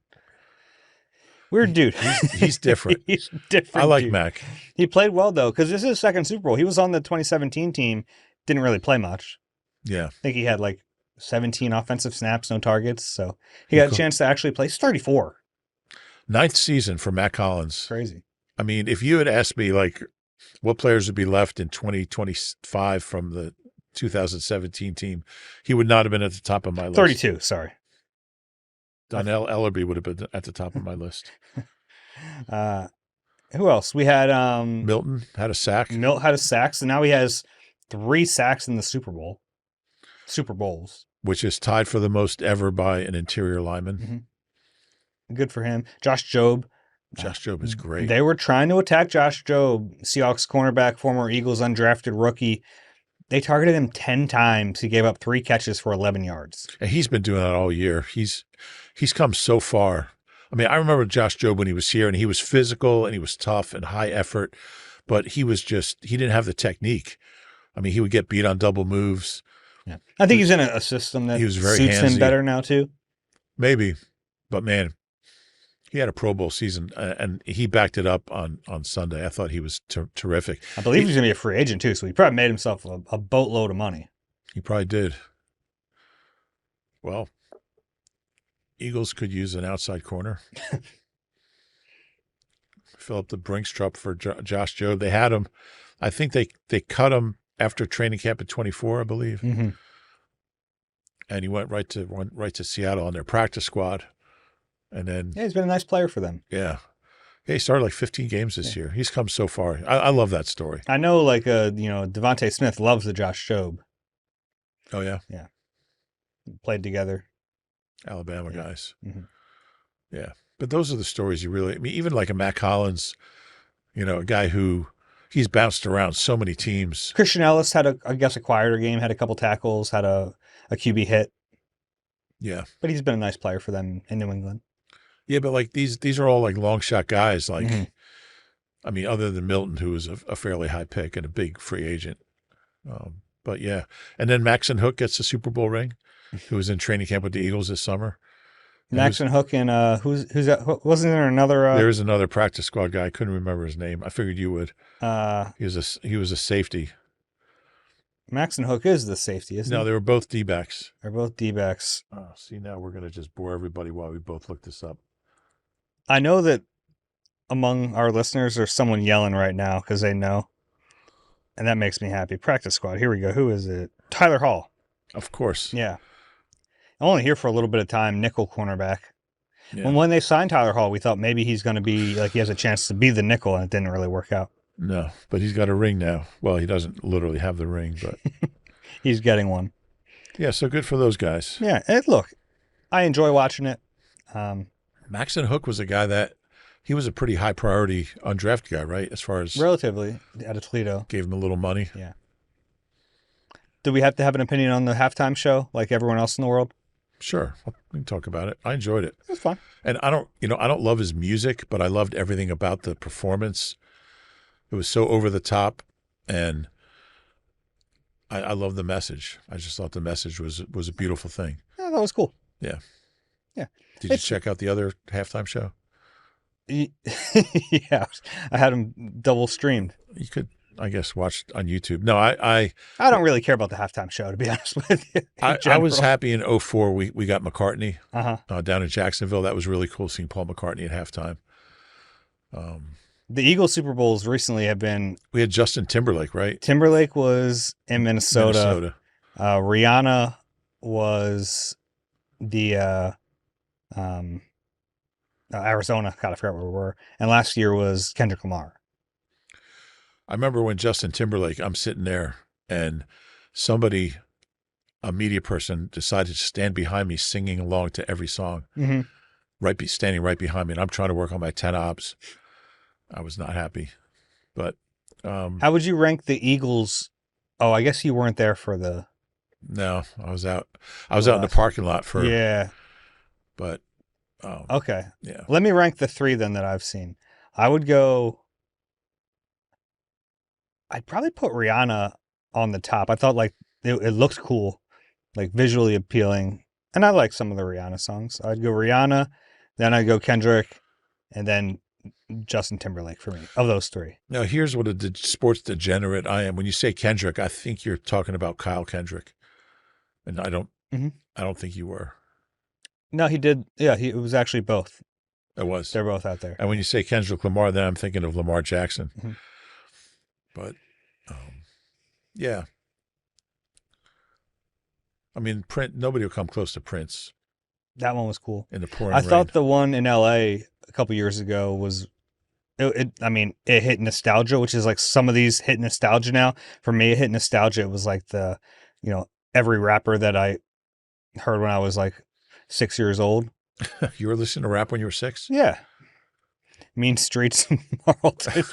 weird dude. He's different. He's different. I like dude. Mac. He played well, though, because this is his second Super Bowl. He was on the 2017 team, didn't really play much. Yeah. I think he had like 17 offensive snaps, no targets. So he got a chance to actually play. He's 34. 9th season for Matt Collins. Crazy. I mean, if you had asked me, like, what players would be left in 2025 from the 2017 team, he would not have been at the top of my list. 32, sorry. Donnell Ellerby would have been at the top of my list. Who else? We had Milton had a sack. Milt had a sack, so now he has 3 sacks in the Super Bowls. Which is tied for the most ever by an interior lineman. Mm-hmm. Good for him. Josh Jobe. Josh Jobe is great. They were trying to attack Josh Jobe, Seahawks cornerback, former Eagles undrafted rookie. They targeted him 10 times. He gave up 3 catches for 11 yards. And he's been doing that all year. He's come so far. I mean, I remember Josh Jobe when he was here, and he was physical, and he was tough and high effort, but he didn't have the technique. I mean, he would get beat on double moves. Yeah. I think he's in a system that suits him better now, too. Maybe. But, man, he had a Pro Bowl season, and he backed it up on Sunday. I thought he was terrific. I believe he's going to be a free agent, too, so he probably made himself a boatload of money. He probably did. Well, Eagles could use an outside corner. Fill up the Brinks for Josh Jobe. They had him. I think they cut him after training camp at 24, I believe. Mm-hmm. And he went right to Seattle on their practice squad. And then Yeah, he's been a nice player for them. yeah, he started like 15 games this year. He's come so far. I love that story. I know, like, Devontae Smith loves the Josh Jobe. Oh yeah, Yeah, played together. Alabama guys. Mm-hmm. Yeah, but those are the stories you really. I mean, even like a Matt Collins, a guy who he's bounced around so many teams. Christian Ellis had a quieter game, had a couple tackles, had a QB hit. Yeah, but he's been a nice player for them in New England. Yeah, but like these are all like long shot guys. Like, Mm-hmm. I mean, other than Milton, who was a fairly high pick and a big free agent. But yeah, and then Maxon Hook gets the Super Bowl ring, who was in training camp with the Eagles this summer. Maxon Hook and who's that? Wasn't there another? There was another practice squad guy. I couldn't remember his name. I figured you would. He was a safety. Maxon Hook is the safety, isn't he? No, they were both D-backs. They're both D-backs. Oh, see, now we're going to just bore everybody while we both look this up. I know that among our listeners, there's someone yelling right now because they know. And that makes me happy. Practice squad. Here we go. Who is it? Tyler Hall. Of course. Yeah. Only here for a little bit of time, nickel cornerback. Yeah. When they signed Tyler Hall, we thought maybe he's going to be, like, he has a chance to be the nickel, and it didn't really work out. No, but he's got a ring now. Well, he doesn't literally have the ring, but he's getting one. Yeah, so good for those guys. Yeah, and look, I enjoy watching it. Maxon Hook was a guy that he was a pretty high priority undrafted guy, right? As far as relatively out of Toledo, gave him a little money. Yeah. Do we have to have an opinion on the halftime show like everyone else in the world? Sure, we can talk about it. I enjoyed it. It was fun. And I don't love his music, but I loved everything about the performance. It was so over the top, and I love the message. I just thought the message was a beautiful thing. Yeah, that was cool. Yeah. Yeah. Did you check out the other halftime show? Yeah, I had them double streamed. You could, I guess, watch on YouTube. No, I don't really care about the halftime show, to be honest with you. I was happy in 2004 we got McCartney down in Jacksonville. That was really cool seeing Paul McCartney at halftime. The Eagles Super Bowls recently have been. We had Justin Timberlake, right? Timberlake was in Minnesota. Rihanna was the Arizona. God, I forgot where we were. And last year was Kendrick Lamar. I remember when Justin Timberlake, I'm sitting there and somebody, a media person, decided to stand behind me singing along to every song. Mm-hmm. Standing right behind me. And I'm trying to work on my 10 ops. I was not happy. But how would you rank the Eagles? Oh, I guess you weren't there for the. No, I was out. I was out in the parking lot for. Yeah. But. Okay. Yeah. Let me rank the three then that I've seen. I would go. I'd probably put Rihanna on the top. I thought like it looked cool, like visually appealing, and I like some of the Rihanna songs. I'd go Rihanna, then I'd go Kendrick, and then Justin Timberlake for me, of those three. Now, here's what a sports degenerate I am. When you say Kendrick, I think you're talking about Kyle Kendrick. And I don't think you were. No, he did. Yeah, it was actually both. It was. They're both out there. And when you say Kendrick Lamar, then I'm thinking of Lamar Jackson. Mm-hmm. But, yeah. I mean, nobody will come close to Prince. That one was cool. In the pouring rain. I thought the one in L.A. a couple years ago was, it hit nostalgia, which is like some of these hit nostalgia now. For me, it hit nostalgia. It was like every rapper that I heard when I was like 6 years old. You were listening to rap when you were 6? Yeah. Mean Streets and Marlton.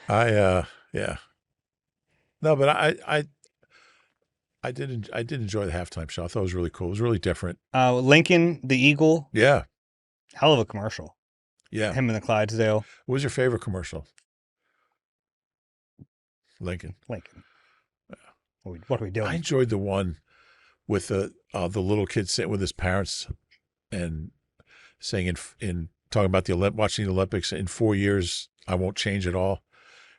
Yeah. No, but I did enjoy the halftime show. I thought it was really cool. It was really different. Lincoln, the Eagle. Yeah. Hell of a commercial. Yeah. Him and the Clydesdale. What was your favorite commercial? Lincoln. Yeah. What are we doing? I enjoyed the one with the little kid sitting with his parents and saying in talking about watching the Olympics in 4 years I won't change at all,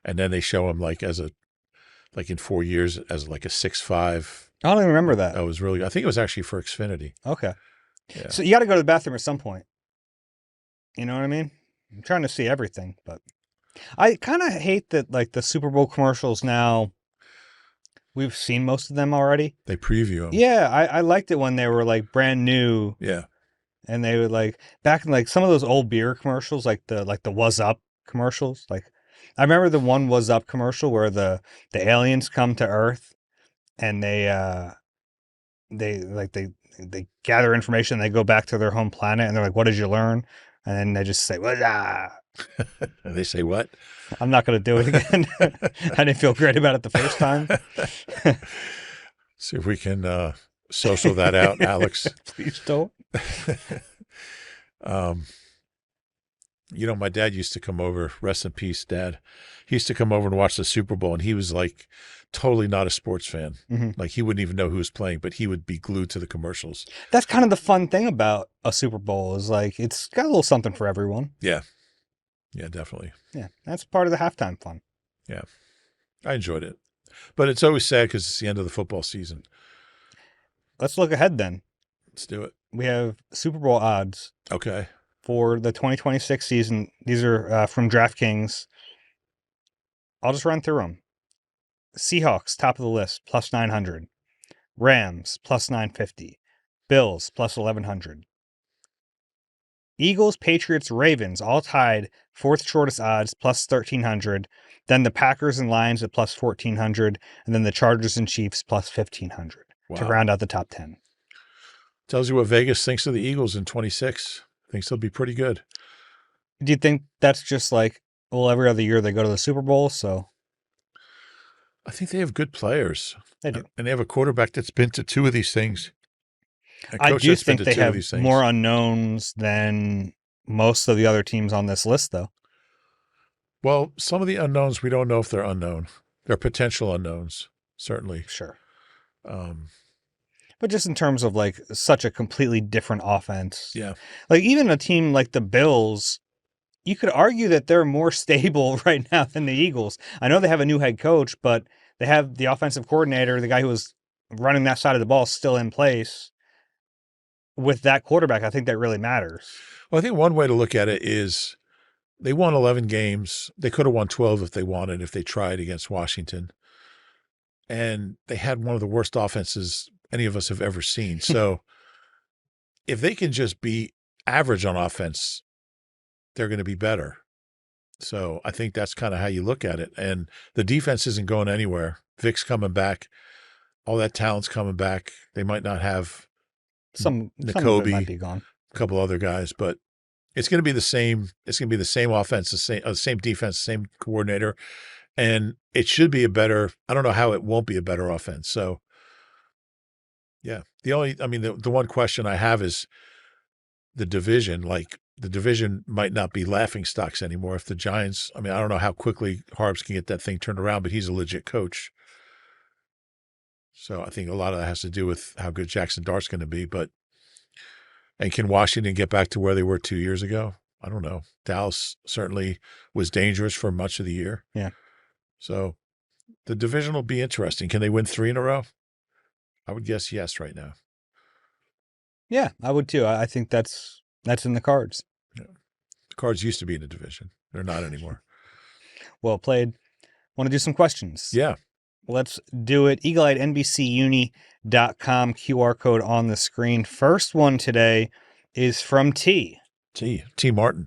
and then they show him like in 4 years as like a 6'5" I don't even remember that. That was really. I think it was actually for Xfinity. Okay. Yeah. So you got to go to the bathroom at some point. You know what I mean? I'm trying to see everything, but I kind of hate that like the Super Bowl commercials now. We've seen most of them already. They preview them. Yeah, I liked it when they were like brand new. Yeah. And they would like back in like some of those old beer commercials, like the Was Up commercials. Like I remember the one Was Up commercial where the aliens come to Earth and they gather information. They go back to their home planet and they're like, "What did you learn?" And then they just say, "What's up?" They say what? I'm not going to do it again. I didn't feel great about it the first time. See if we can social that out, Alex. Please don't. My dad used to come over, rest in peace, Dad. He used to come over and watch the Super Bowl, and he was like totally not a sports fan. Mm-hmm. Like he wouldn't even know who was playing, but he would be glued to the commercials. That's kind of the fun thing about a Super Bowl is like it's got a little something for everyone. Yeah. Yeah, definitely. Yeah, that's part of the halftime fun. Yeah. I enjoyed it. But it's always sad because it's the end of the football season. Let's look ahead then. Let's do it. We have Super Bowl odds Okay. for the 2026 season. These are from DraftKings. I'll just run through them. Seahawks, top of the list, plus 900. Rams, plus 950. Bills, plus 1100. Eagles, Patriots, Ravens, all tied, fourth shortest odds, plus 1300. Then the Packers and Lions at plus 1400. And then the Chargers and Chiefs, plus 1500 to round out the top 10. Tells you what Vegas thinks of the Eagles in 26. Thinks they'll be pretty good. Do you think that's just like, well, every other year they go to the Super Bowl, so? I think they have good players. They do. And they have a quarterback that's been to two of these things. I do think they have more unknowns than most of the other teams on this list, though. Well, some of the unknowns, we don't know if they're unknown. They're potential unknowns, certainly. Sure. But just in terms of like such a completely different offense. Yeah. Like even a team like the Bills, you could argue that they're more stable right now than the Eagles. I know they have a new head coach, but they have the offensive coordinator, the guy who was running that side of the ball, still in place. With that quarterback, I think that really matters. Well, I think one way to look at it is they won 11 games. They could have won 12 if they wanted, if they tried against Washington. And they had one of the worst offenses any of us have ever seen. So if they can just be average on offense, they're going to be better. So I think that's kind of how you look at it. And the defense isn't going anywhere. Vic's coming back. All that talent's coming back. They might not have some N'Kobe, might be gone. A couple other guys, but it's going to be the same. It's going to be the same offense, the same defense, same coordinator, and it should be a better. I don't know how it won't be a better offense. So, yeah, the one question I have is the division. Like the division might not be laughing stocks anymore if the Giants. I don't know how quickly Harbs can get that thing turned around, but he's a legit coach. So I think a lot of that has to do with how good Jackson Dart's going to be. And can Washington get back to where they were 2 years ago? I don't know. Dallas certainly was dangerous for much of the year. Yeah. So the division will be interesting. Can they win 3 in a row? I would guess yes right now. Yeah, I would too. I think that's in the cards. Yeah. The Cards used to be in the division. They're not anymore. Well played. Want to do some questions? Yeah. Let's do it. EagleEyeNBCUni.com QR code on the screen. First one today is from T. Martin.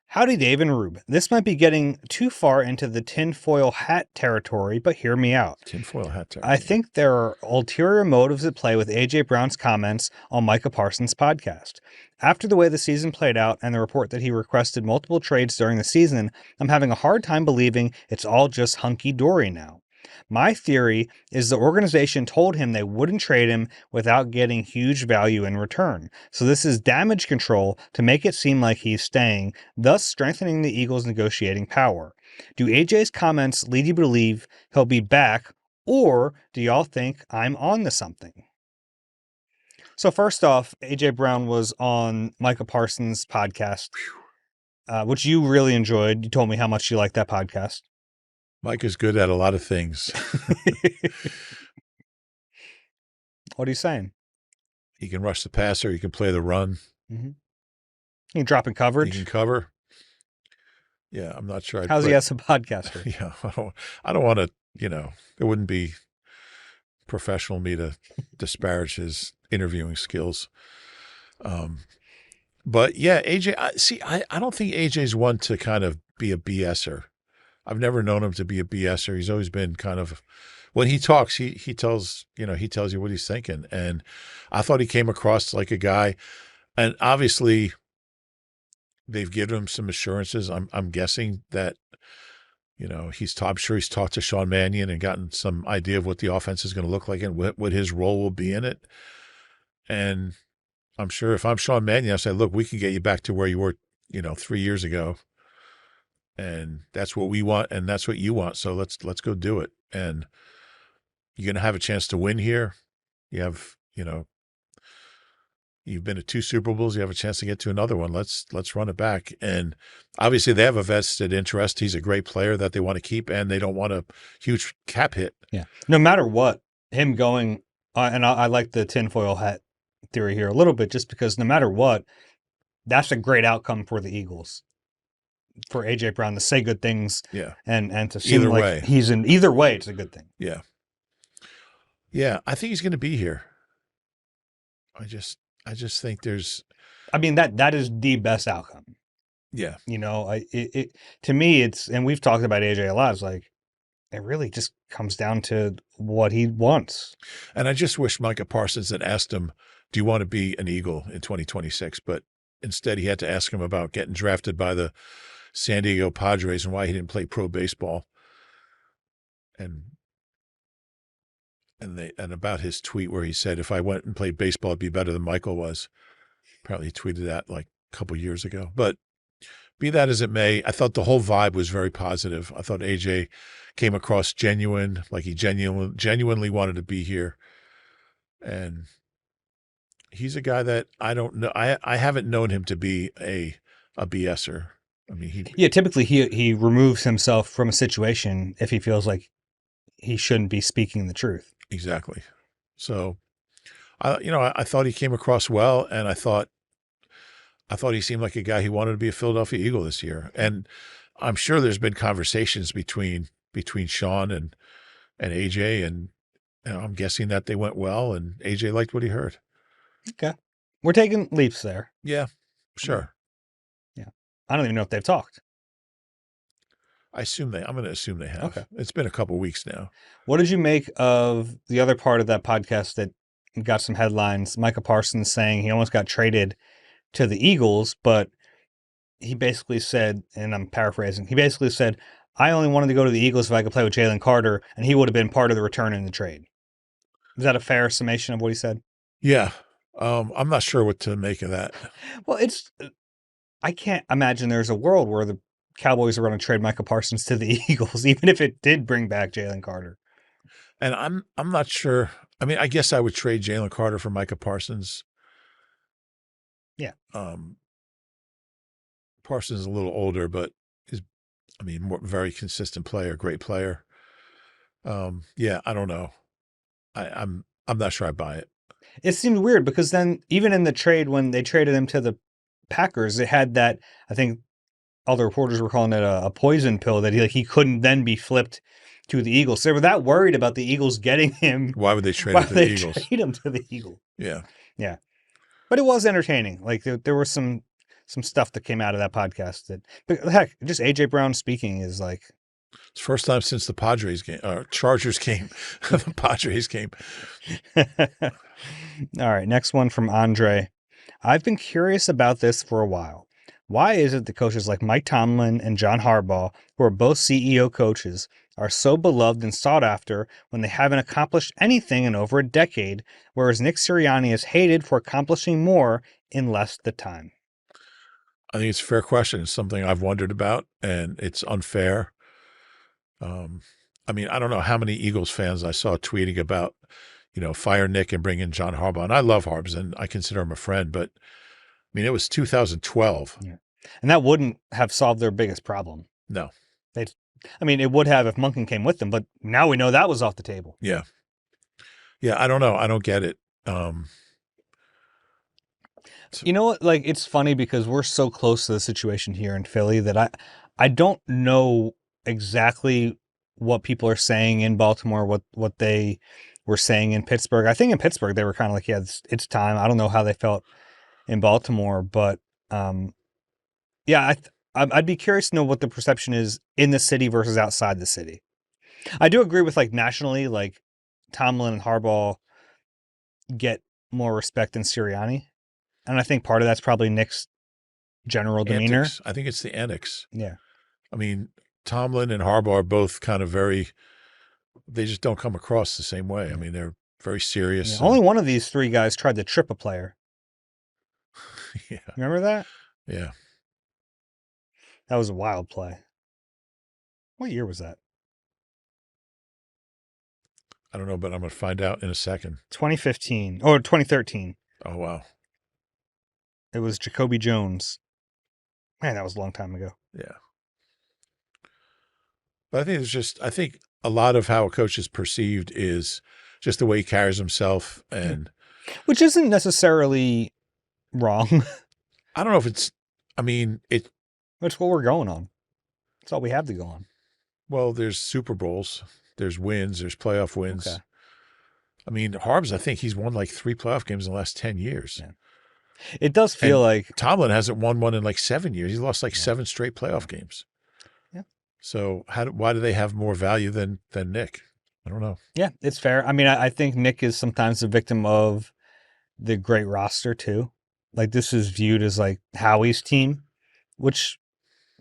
Howdy, Dave and Rube. This might be getting too far into the tinfoil hat territory, but hear me out. Tinfoil hat territory. I think there are ulterior motives at play with A.J. Brown's comments on Micah Parsons' podcast. After the way the season played out and the report that he requested multiple trades during the season, I'm having a hard time believing it's all just hunky-dory now. My theory is the organization told him they wouldn't trade him without getting huge value in return. So this is damage control to make it seem like he's staying, thus strengthening the Eagles' negotiating power. Do AJ's comments lead you to believe he'll be back, or do y'all think I'm on to something? So first off, AJ Brown was on Micah Parsons' podcast, which you really enjoyed. You told me how much you liked that podcast. Mike is good at a lot of things. What are you saying? He can rush the passer. He can play the run. Mm-hmm. He can drop in He coverage. can cover. Yeah, I'm not sure I'd How's he put. as a podcaster? Yeah, I don't want to. It wouldn't be professional of me to disparage his interviewing skills. But yeah, AJ. I don't think AJ's one to kind of be a BSer. I've never known him to be a BSer. He's always been kind of, when he talks, he tells you what he's thinking. And I thought he came across like a guy, and obviously they've given him some assurances. I'm guessing that, I'm sure he's talked to Sean Mannion and gotten some idea of what the offense is going to look like and what his role will be in it. And I'm sure if I'm Sean Mannion, I say, look, we can get you back to where you were, 3 years ago. And that's what we want, and that's what you want. So let's go do it. And you're going to have a chance to win here. You have, you've been to 2 Super Bowls. You have a chance to get to another one. Let's run it back. And obviously they have a vested interest. He's a great player that they want to keep, and they don't want a huge cap hit. Yeah. No matter what, him going, and I like the tinfoil hat theory here a little bit, just because no matter what, that's a great outcome for the Eagles. For AJ Brown to say good things, Yeah, and to seem either like way. he's in either way, it's a good thing. Yeah, yeah. I think he's going to be here. I just think there's. I mean, that is the best outcome. Yeah, To me, it's, and we've talked about AJ a lot. It's like it really just comes down to what he wants. and I just wish Micah Parsons had asked him, "Do you want to be an Eagle in 2026?" But instead, he had to ask him about getting drafted by the San Diego Padres and why he didn't play pro baseball, and about his tweet where he said, if I went and played baseball, it'd be better than Michael was. Apparently he tweeted that like a couple years ago. But be that as it may, I thought the whole vibe was very positive. I thought AJ came across genuine, like he genuinely wanted to be here. And he's a guy that I don't know. I haven't known him to be a BSer. I mean, typically he removes himself from a situation if he feels like he shouldn't be speaking the truth. Exactly. So, I thought he came across well, and I thought he seemed like a guy who wanted to be a Philadelphia Eagle this year. And I'm sure there's been conversations between Sean and AJ, and I'm guessing that they went well, and AJ liked what he heard. Okay. We're taking leaps there. Yeah, sure. Yeah. I don't even know if they've talked. I'm going to assume they have. Okay. It's been a couple weeks now. What did you make of the other part of that podcast that got some headlines? Micah Parsons saying he almost got traded to the Eagles, but he basically said, and I'm paraphrasing, he basically said, I only wanted to go to the Eagles if I could play with Jalen Carter, and he would have been part of the return in the trade. Is that a fair summation of what he said? Yeah. I'm not sure what to make of that. Well, I can't imagine there's a world where the Cowboys are going to trade Micah Parsons to the Eagles, even if it did bring back Jalen Carter. And I'm not sure. I mean, I guess I would trade Jalen Carter for Micah Parsons. Yeah. Parsons is a little older, but very consistent player, great player. Yeah, I don't know. I'm not sure I buy it. It seemed weird because then even in the trade, when they traded him to the Packers, it had that, I think all the reporters were calling it a poison pill that he couldn't then be flipped to the Eagles. So they were that worried about the Eagles getting him. Why would they trade him to the Eagles? Trade him to the Eagles? Yeah. Yeah. But it was entertaining. Like there was some stuff that came out of that podcast but heck, just AJ Brown speaking is like. It's the first time since the Padres game, Chargers came, the Padres came. All right. Next one from Andre. I've been curious about this for a while. Why is it that coaches like Mike Tomlin and John Harbaugh, who are both CEO coaches, are so beloved and sought after when they haven't accomplished anything in over a decade, whereas Nick Sirianni is hated for accomplishing more in less the time? I think it's a fair question. It's something I've wondered about, and it's unfair. I don't know how many Eagles fans I saw tweeting about, fire Nick and bring in John Harbaugh. And I love Harbs, and I consider him a friend, but it was 2012. Yeah. And that wouldn't have solved their biggest problem. No. It would have if Monken came with them, but now we know that was off the table. Yeah. Yeah, I don't know. I don't get it. Um, You know what? Like, it's funny because we're so close to the situation here in Philly that I don't know exactly what people are saying in Baltimore, what they were saying in Pittsburgh. I think in Pittsburgh they were kind of like, yeah, it's time. I don't know how they felt in Baltimore, but yeah, I'd be curious to know what the perception is in the city versus outside the city. I do agree with like nationally, like Tomlin and Harbaugh get more respect than Sirianni, and I think part of that's probably Nick's general demeanor. antics. I think it's the antics. Yeah. I mean, Tomlin and Harbaugh are both kind of very. They just don't come across the same way. I Yeah. mean, they're very Yeah. serious. Only And, one of these three guys tried to trip a player. yeah, Remember that? yeah. That was a wild play. What year was that? I don't know, but I'm going to find out in a second. 2015 or 2013. Oh wow, It was Jacoby Jones. Man, that was a long time ago. yeah. But I think it's just. I think a lot of how a coach is perceived is just the way he carries himself, and Which isn't necessarily wrong. I don't know if it's. I mean, it. That's what we're going on. That's all we have to go on. Well, there's Super Bowls, there's wins, there's playoff wins. Okay. I mean, Harbs, I think he's won like 3 playoff games in the last 10 years. Yeah. It does feel And like Tomlin hasn't won one in like 7 years. He's lost like Yeah. 7 straight playoff games. Yeah. So why do they have more value than Nick? I don't know. yeah, it's fair. I mean, I think Nick is sometimes a victim of the great roster too. Like this is viewed as like Howie's team, which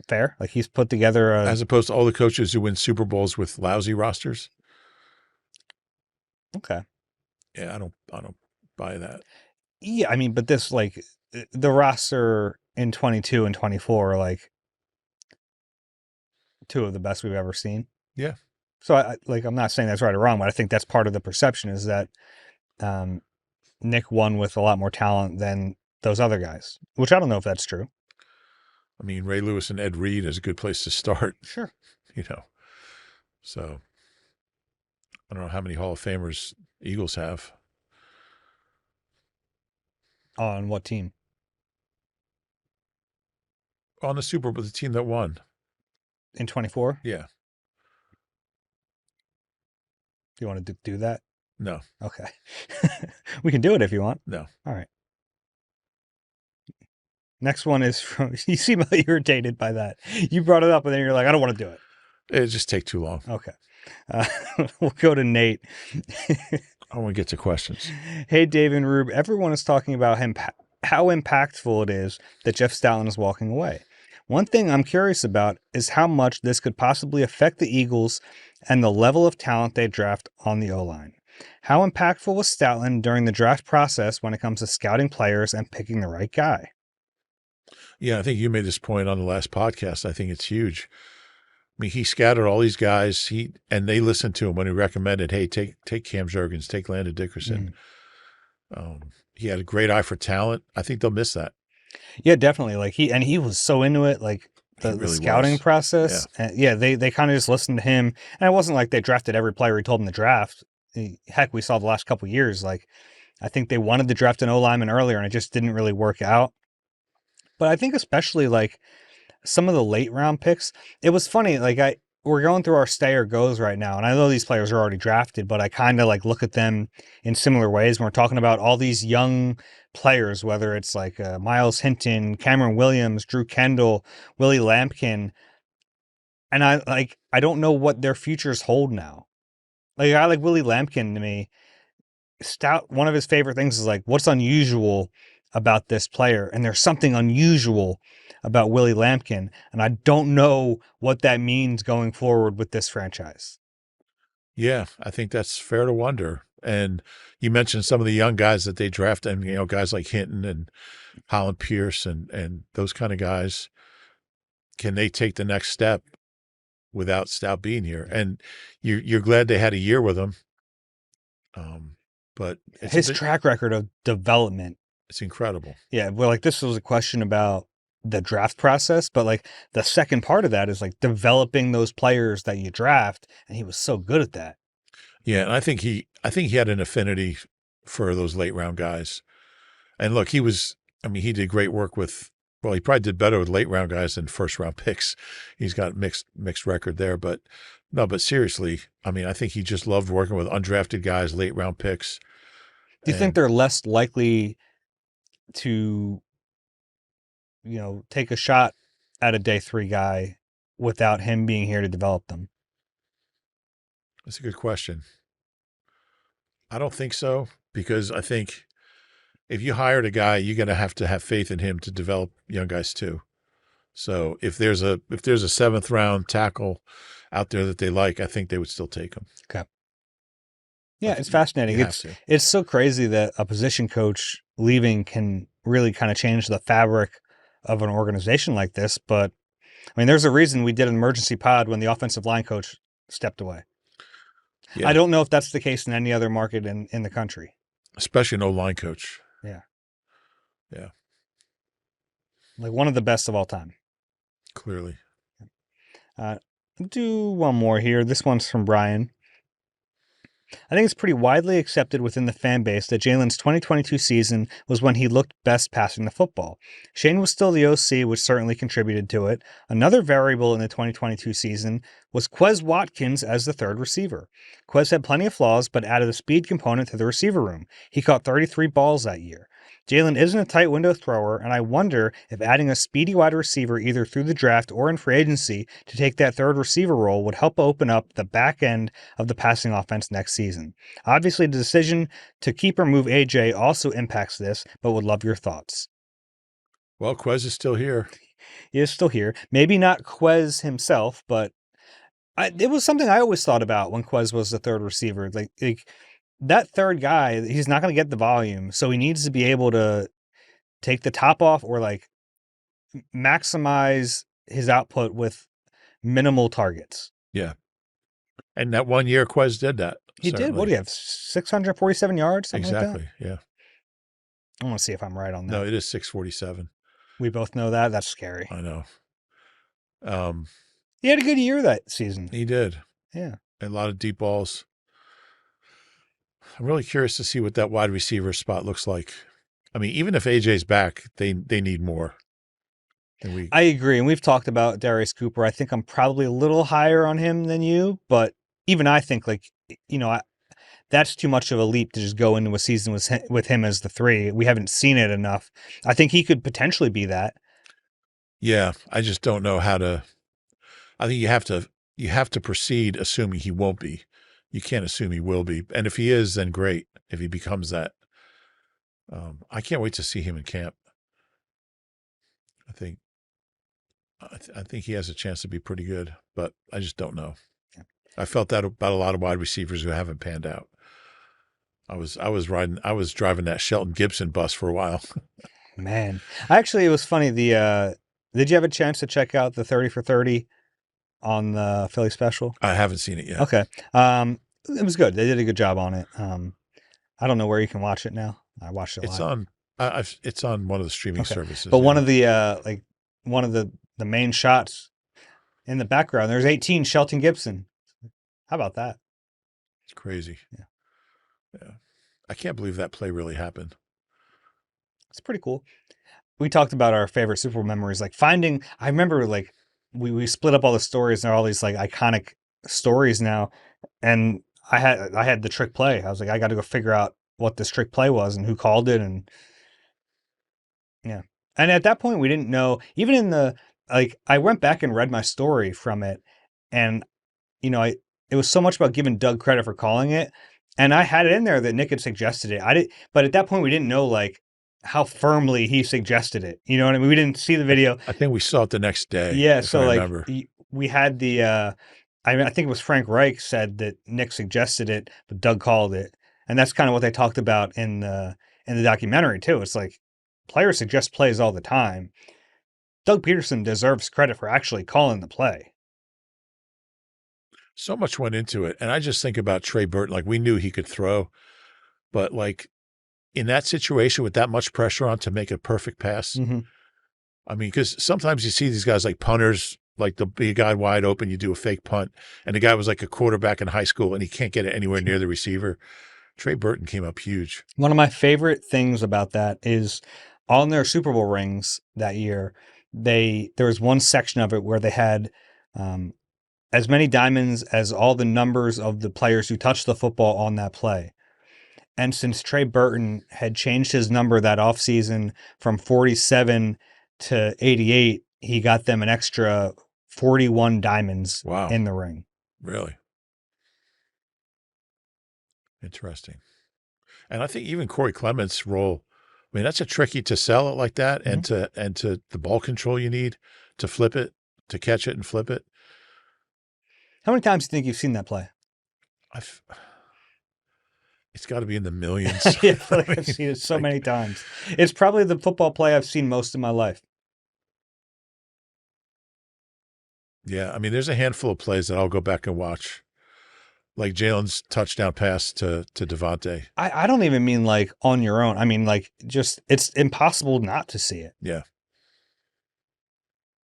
fair. Like he's put together a As opposed to all the coaches who win Super Bowls with lousy rosters. okay. Yeah, I don't buy that. Yeah, I mean, but this like the roster in 22 and 24 are like two of the best we've ever seen. Yeah. So I'm not saying that's right or wrong, but I think that's part of the perception is that Nick won with a lot more talent than those other guys, which I don't know if that's true. I mean, Ray Lewis and Ed Reed is a good place to start, Sure. you know. So I don't know how many Hall of Famers Eagles have. On what team? On the Super Bowl, the team that won. In 24? Yeah. Do you want to do that? No. Okay. We can do it if you want. No. All right. Next one is from, you seem irritated by that. You brought it up and then you're like, I don't want to do it. It just take too long. Okay. We'll go to Nate. I want to get to questions. Hey, Dave and Rube, everyone is talking about how impactful it is that Jeff Stoutland is walking away. One thing I'm curious about is how much this could possibly affect the Eagles and the level of talent they draft on the O-line. How impactful was Stoutland during the draft process when it comes to scouting players and picking the right guy? Yeah, I think you made this point on the last podcast. I think it's huge. I mean, he scattered all these guys. And they listened to him when he recommended, hey, take Cam Jurgens, take Landon Dickerson. He had a great eye for talent. I think they'll miss that. Yeah, definitely. Like he was so into it, like the really scouting was. process. Yeah. And yeah, they kind of just listened to him. And it wasn't like they drafted every player he told them to draft. Heck, we saw the last couple of years. Like I think they wanted to draft an O lineman earlier, and it just didn't really work out. But I think especially like some of the late round picks, it was funny. Like we're going through our stay or goes right now, and I know these players are already drafted, but I kind of like look at them in similar ways when we're talking about all these young players, whether it's like Miles Hinton, Cameron Williams, Drew Kendall, Willie Lampkin, and I don't know what their futures hold now. Like a guy like Willie Lampkin to me, Stout, one of his favorite things is like, what's unusual about this player? And there's something unusual about Willie Lampkin. And I don't know what that means going forward with this franchise. Yeah, I think that's fair to wonder. And you mentioned some of the young guys that they draft, and guys like Hinton and Holland Pierce and those kind of guys. Can they take the next step without Stout being here? And you're glad they had a year with him. But His track record of development, it's incredible. Yeah, well, like this was a question about the draft process, but like the second part of that is like developing those players that you draft, and he was so good at that. Yeah, and I think he had an affinity for those late round guys. And look, he did great work with, well, he probably did better with late round guys than first round picks. He's got mixed record there, but no, but seriously, I think he just loved working with undrafted guys, late round picks. Do you think they're less likely to, take a shot at a day 3 guy without him being here to develop them? That's a good question. I don't think so, because I think if you hired a guy, you're going to have faith in him to develop young guys too. So if there's a 7th round tackle out there that they like, I think they would still take him. Okay. Yeah, it's fascinating. It's so crazy that a position coach leaving can really kind of change the fabric of an organization like this. But there's a reason we did an emergency pod when the offensive line coach stepped away. Yeah. I don't know if that's the case in any other market in the country. Especially an O-line coach. Yeah. Yeah. Like one of the best of all time. Clearly. Do one more here. This one's from Brian. I think it's pretty widely accepted within the fan base that Jalen's 2022 season was when he looked best passing the football. Shane was still the OC, which certainly contributed to it. Another variable in the 2022 season was Quez Watkins as the third receiver. Quez had plenty of flaws, but added a speed component to the receiver room. He caught 33 balls that year. Jalen isn't a tight window thrower, and I wonder if adding a speedy wide receiver either through the draft or in free agency to take that third receiver role would help open up the back end of the passing offense next season. Obviously, the decision to keep or move AJ also impacts this, but would love your thoughts. Well, Quez is still here. He is still here. Maybe not Quez himself, but it was something I always thought about when Quez was the third receiver. Like that third guy, he's not going to get the volume, so he needs to be able to take the top off or like maximize his output with minimal targets. Yeah. And that 1 year Quez did that. He certainly did. What do you have? 647 yards? Exactly. Like that? Yeah. I want to see if I'm right on that. No, it is 647. We both know that. That's scary. I know. He had a good year that season. He did. Yeah. A lot of deep balls. I'm really curious to see what that wide receiver spot looks like. Even if AJ's back, they need more. I agree. And we've talked about Darius Cooper. I think I'm probably a little higher on him than you, but even I think that's too much of a leap to just go into a season with him as the 3. We haven't seen it enough. I think he could potentially be that. Yeah. I just don't know how to, I think you have to proceed assuming he won't be. You can't assume he will be. And if he is, then great. If he becomes that, I can't wait to see him in camp. I think he has a chance to be pretty good, but I just don't know. Yeah. I felt that about a lot of wide receivers who haven't panned out. I was driving that Shelton Gibson bus for a while. Man, actually, it was funny. Did you have a chance to check out the 30 for 30 on the Philly special? I haven't seen it yet. Okay. It was good. They did a good job on it. I don't know where you can watch it now. I watched it live. It's on one of the streaming services. But one of the main shots in the background, there's 18 Shelton Gibson. How about that? It's crazy. Yeah. Yeah. I can't believe that play really happened. It's pretty cool. We talked about our favorite Super Bowl memories, I remember we split up all the stories and there are all these iconic stories now. And I had the trick play. I was like, I got to go figure out what this trick play was and who called it. And yeah. And at that point we didn't know, even in I went back and read my story from it and, it was so much about giving Doug credit for calling it. And I had it in there that Nick had suggested it. But at that point we didn't know how firmly he suggested it. You know what I mean? We didn't see the video. I think we saw it the next day. Yeah. So we had I think it was Frank Reich said that Nick suggested it, but Doug called it. And that's kind of what they talked about in the documentary too. It's players suggest plays all the time. Doug Peterson deserves credit for actually calling the play. So much went into it. And I just think about Trey Burton. We knew he could throw, but in that situation with that much pressure on to make a perfect pass. Mm-hmm. Because sometimes you see these guys punters, there'll be a guy wide open, you do a fake punt, and the guy was a quarterback in high school and he can't get it anywhere near the receiver. Trey Burton came up huge. One of my favorite things about that is on their Super Bowl rings that year, there was one section of it where they had as many diamonds as all the numbers of the players who touched the football on that play. And since Trey Burton had changed his number that offseason from 47 to 88, he got them an extra 41 diamonds Wow. in the ring. Really? Interesting. And I think even Corey Clement's role, I mean, that's a tricky to sell it like that, and to the ball control you need to flip it, to catch it and flip it. How many times do you think you've seen that play? It's got to be in the millions. Yeah, I feel like I've seen it so many times. It's probably the football play I've seen most of my life. Yeah, I mean, there's a handful of plays that I'll go back and watch, like Jalen's touchdown pass to Devontae. I don't even mean like on your own. I mean like just it's impossible not to see it. Yeah.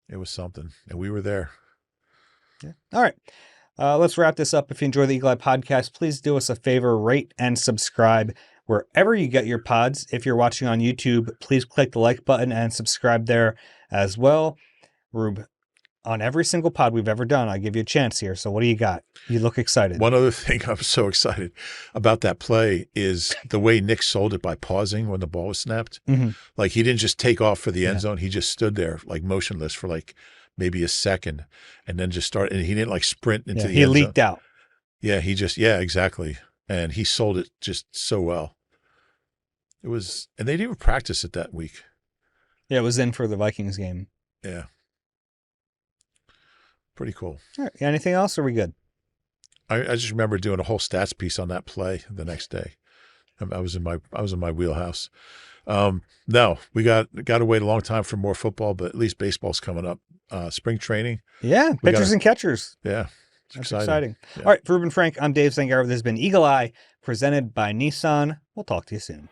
It was something, and we were there. Yeah. All right. Let's wrap this up. If you enjoy the Eagle Eye Podcast, please do us a favor, rate and subscribe wherever you get your pods. If you're watching on YouTube, please click the like button and subscribe there as well. Rube, on every single pod we've ever done, I give you a chance here. So what do you got? You look excited. One other thing I'm so excited about that play is the way Nick sold it by pausing when the ball was snapped. Mm-hmm. Like he didn't just take off for the end zone. He just stood there like motionless for like maybe a second and then just started. And he didn't like sprint into the end zone. He leaked out. Yeah, exactly. And he sold it just so well. It was, and they didn't even practice it that week. Yeah, it was in for the Vikings game. Yeah. Pretty cool. All right. Anything else? Or are we good? I just remember doing a whole stats piece on that play the next day. I was in my wheelhouse. No, we got to wait a long time for more football, but at least baseball's coming up. Spring training. Yeah, pitchers and catchers. Yeah, That's exciting. Yeah. All right, for Ruben Frank, I'm Dave Zangaro. This has been Eagle Eye, presented by Nissan. We'll talk to you soon.